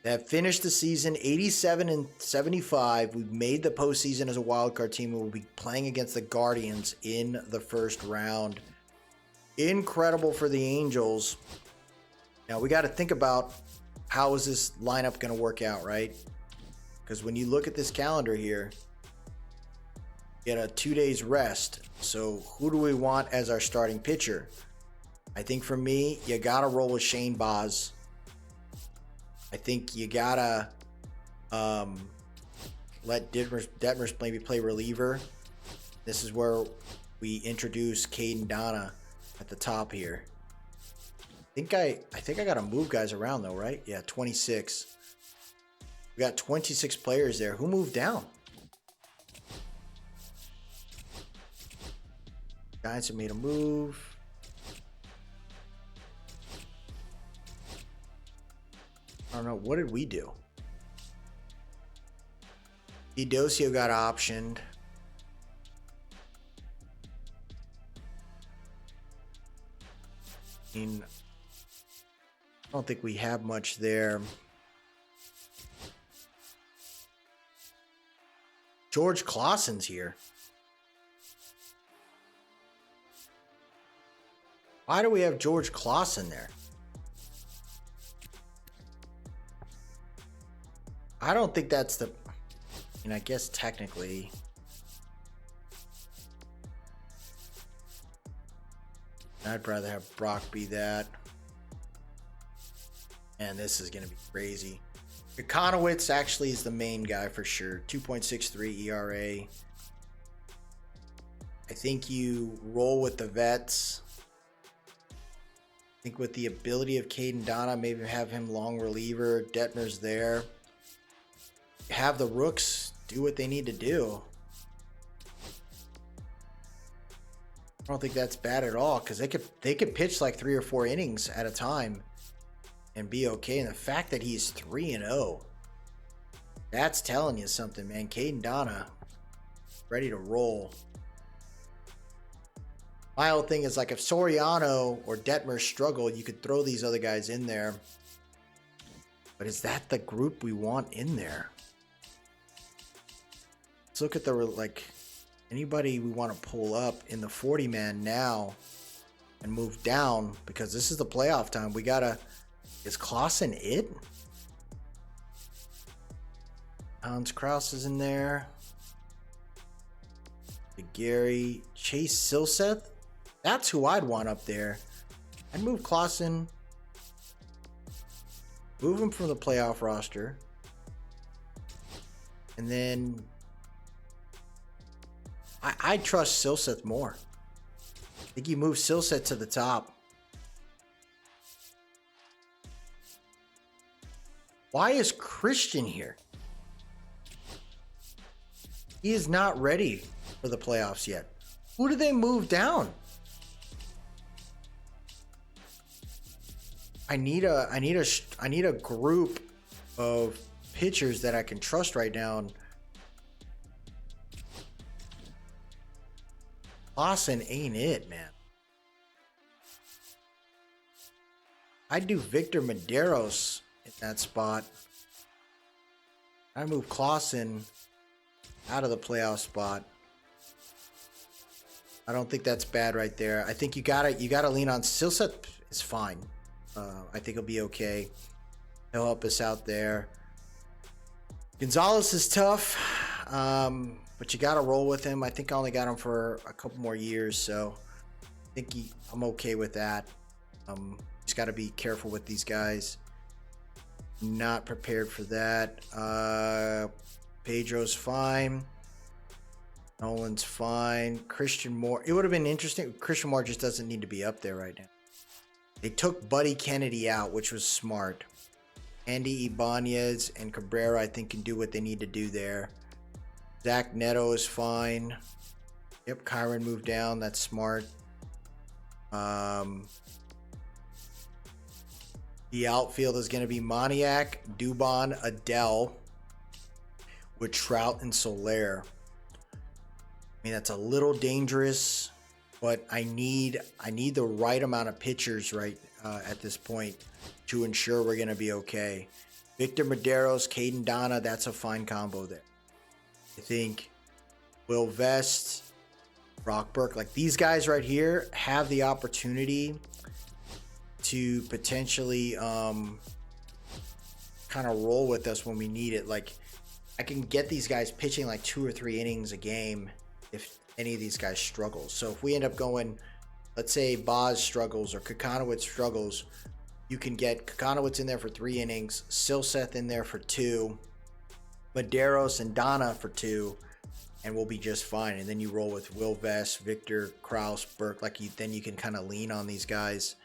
They have finished the season 87-75. We've made the postseason as a wild card team. We'll be playing against the Guardians in the first round. Incredible for the Angels. Now we got to think about how is this lineup going to work out, right? Because when you look at this calendar here, you get a 2 days rest. So who do we want as our starting pitcher? I think for me, you got to roll with Shane Baz. I think you got to let Detmers maybe play reliever. This is where we introduce Caden Donna at the top here. I think I got to move guys around though, right? Yeah, 26. We got 26 players there. Who moved down? Giants have made a move. I don't know. What did we do? Edocio got optioned. I mean, I don't think we have much there. George Clausen's here. Why do we have George Clausen there? I don't think that's the... I mean, I guess technically... I'd rather have Brock be that. And this is going to be crazy. Ekonowitz actually is the main guy for sure. 2.63 ERA. I think you roll with the vets. I think with the ability of Caden Donna, maybe have him long reliever. Detmer's there. Have the rooks do what they need to do. I don't think that's bad at all because they could pitch like 3 or 4 innings at a time and be okay. And the fact that he's 3-0, that's telling you something, man. Caden Donna ready to roll. My whole thing is like if Soriano or Detmer struggle, you could throw these other guys in there. But is that the group we want in there? Let's look at the, like, anybody we want to pull up in the 40-man now and move down, because this is the playoff time. We gotta, is Clausen it? Hans Kraus is in there. Gary, Chase Silseth. That's who I'd want up there. I'd move Clausen. Move him from the playoff roster. And then I trust Silseth more. I think you move Silseth to the top. Why is Christian here? He is not ready for the playoffs yet. Who do they move down? I need a group of pitchers that I can trust right now. Clausen ain't it, man. I'd do Victor Medeiros in that spot. I move Clausen out of the playoff spot. I don't think that's bad right there. I think you gotta lean on Silseth. Is fine. I think he'll be okay. He'll help us out there. Gonzalez is tough, but you gotta roll with him. I think I only got him for a couple more years, so I think I'm okay with that. Just gotta be careful with these guys. Not prepared for that. Pedro's fine. Nolan's fine. Christian Moore. It would have been interesting. Christian Moore just doesn't need to be up there right now. They took Buddy Kennedy out, which was smart. Andy Ibanez and Cabrera, I think, can do what they need to do there. Zach Neto is fine. Yep, Kyron moved down. That's smart. The outfield is going to be Moniak, Dubon, Adele, with Trout and Soler. I mean, that's a little dangerous, but I need the right amount of pitchers right at this point to ensure we're going to be okay. Victor Medeiros, Caden Donna, that's a fine combo there. I think Will Vest, Brock Burke, like these guys right here have the opportunity to potentially kind of roll with us when we need it. Like, I can get these guys pitching like 2 or 3 innings a game if any of these guys struggle. So if we end up going, let's say Boz struggles or Kakanowitz struggles, you can get Kakanowitz in there for 3 innings, Silseth in there for 2, Medeiros and Donna for 2, and we'll be just fine. And then you roll with Will Vest, Victor, Kraus, Burke. Like then you can kind of lean on these guys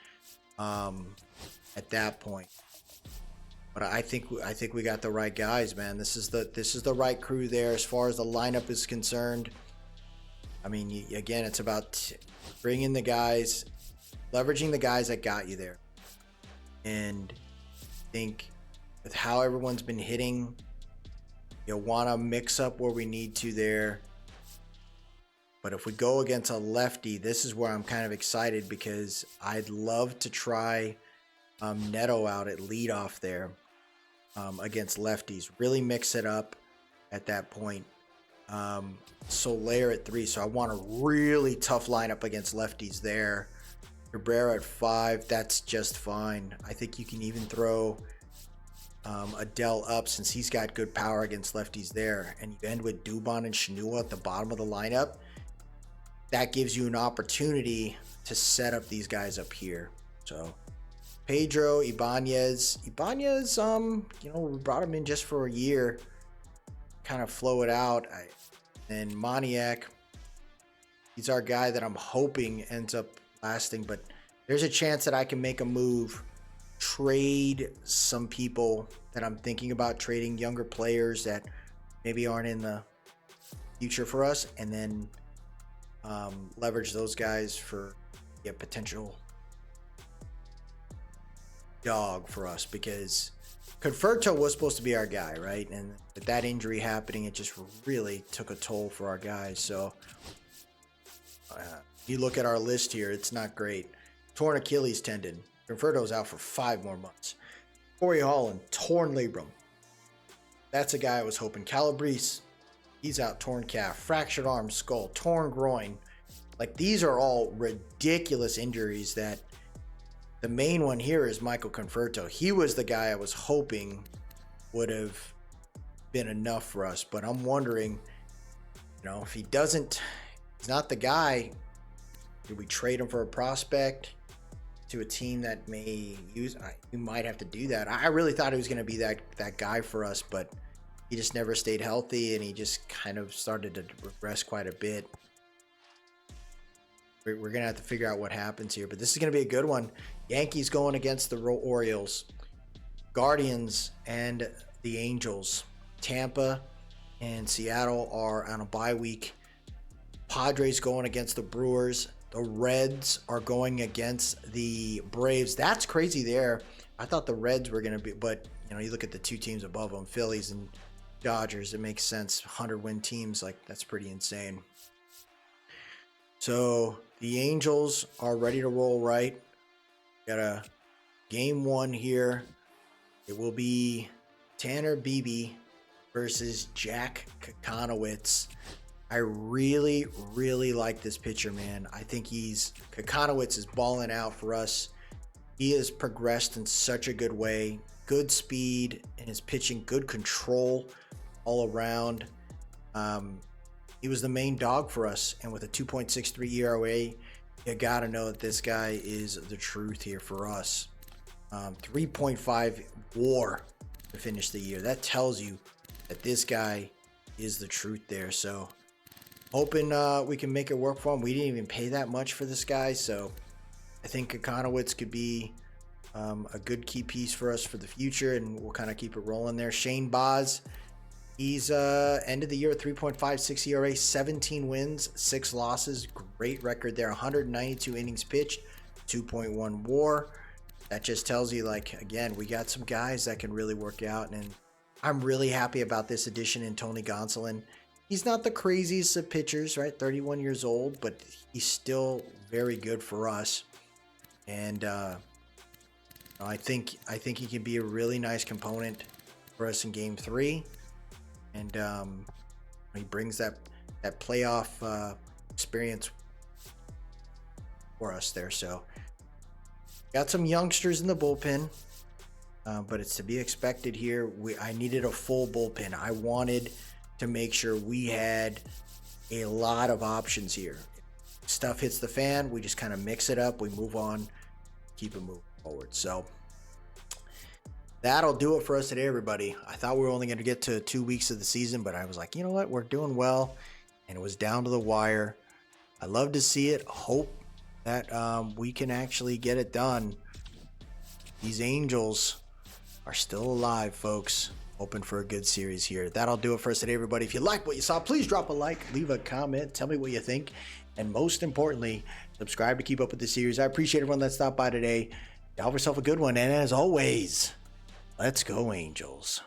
at that point. But I think we got the right guys, man. This is the right crew there as far as the lineup is concerned. I mean, again, it's about bringing the guys, leveraging the guys that got you there. And I think with how everyone's been hitting, you'll want to mix up where we need to there. But if we go against a lefty, this is where I'm kind of excited because I'd love to try Neto out at leadoff there against lefties. Really mix it up at that point. Soler at 3, so I want a really tough lineup against lefties there. Cabrera at 5, that's just fine. I think you can even throw Adele up since he's got good power against lefties there. And you end with Dubon and Chenua at the bottom of the lineup. That gives you an opportunity to set up these guys up here. So Pedro, Ibanez, we brought him in just for a year, kind of flow it out. And Moniak, he's our guy that I'm hoping ends up lasting, but there's a chance that I can make a move, trade some people that I'm thinking about trading, younger players that maybe aren't in the future for us, and then leverage those guys for potential dog for us, because Conferto was supposed to be our guy, right? And with that injury happening, it just really took a toll for our guys. So you look at our list here, it's not great. Torn Achilles tendon. Conferto's out for 5 more months. Corey Holland, torn labrum. That's a guy I was hoping. Calabrese, he's out, torn calf, fractured arm, skull, torn groin. Like, these are all ridiculous injuries. That the main one here is Michael Conforto. He was the guy I was hoping would have been enough for us, but I'm wondering, if he doesn't, he's not the guy. Do we trade him for a prospect to a team that may use? We might have to do that. I really thought he was going to be that guy for us, but he just never stayed healthy, and he just kind of started to regress quite a bit. We're going to have to figure out what happens here, but this is going to be a good one. Yankees going against the Orioles, Guardians and the Angels. Tampa and Seattle are on a bye week. Padres going against the Brewers. The Reds are going against the Braves. That's crazy there. I thought the Reds were going to be, but you look at the two teams above them, Phillies and Dodgers. It makes sense. 100-win teams, like, that's pretty insane. So the Angels are ready to roll, right? Got a game one here. It will be Tanner Beebe versus Jack Kokonowitz. I really, really like this pitcher, man. I think Kokonowitz is balling out for us. He has progressed in such a good way. Good speed in his pitching, good control all around. He was the main dog for us, and with a 2.63 ERA, you got to know that this guy is the truth here for us. 3.5 WAR to finish the year. That tells you that this guy is the truth there. So hoping we can make it work for him. We didn't even pay that much for this guy, so I think Kokonowitz could be a good key piece for us for the future, and we'll kind of keep it rolling there. Shane Baz, he's end of the year 3.56 ERA, 17 wins, 6 losses. Great record there. 192 innings pitched, 2.1 WAR. That just tells you, like, again, we got some guys that can really work out, and I'm really happy about this addition in Tony Gonsolin. He's not the craziest of pitchers, right? 31 years old, but he's still very good for us. And I think he can be a really nice component for us in Game 3. And he brings that playoff experience for us there. So got some youngsters in the bullpen, but it's to be expected here. I needed a full bullpen. I wanted to make sure we had a lot of options here. Stuff hits the fan, we just kind of mix it up, we move on, keep it moving forward. So that'll do it for us today, everybody. I thought we were only going to get to 2 weeks of the season, but I was like, you know what, we're doing well, and it was down to the wire. I love to see it. Hope that we can actually get it done. These Angels are still alive, folks. Hoping for a good series here. That'll do it for us today, everybody. If you like what you saw, please drop a like, leave a comment, tell me what you think, and most importantly, subscribe to keep up with the series. I appreciate everyone that stopped by today. Have yourself a good one, and as always, let's go Angels.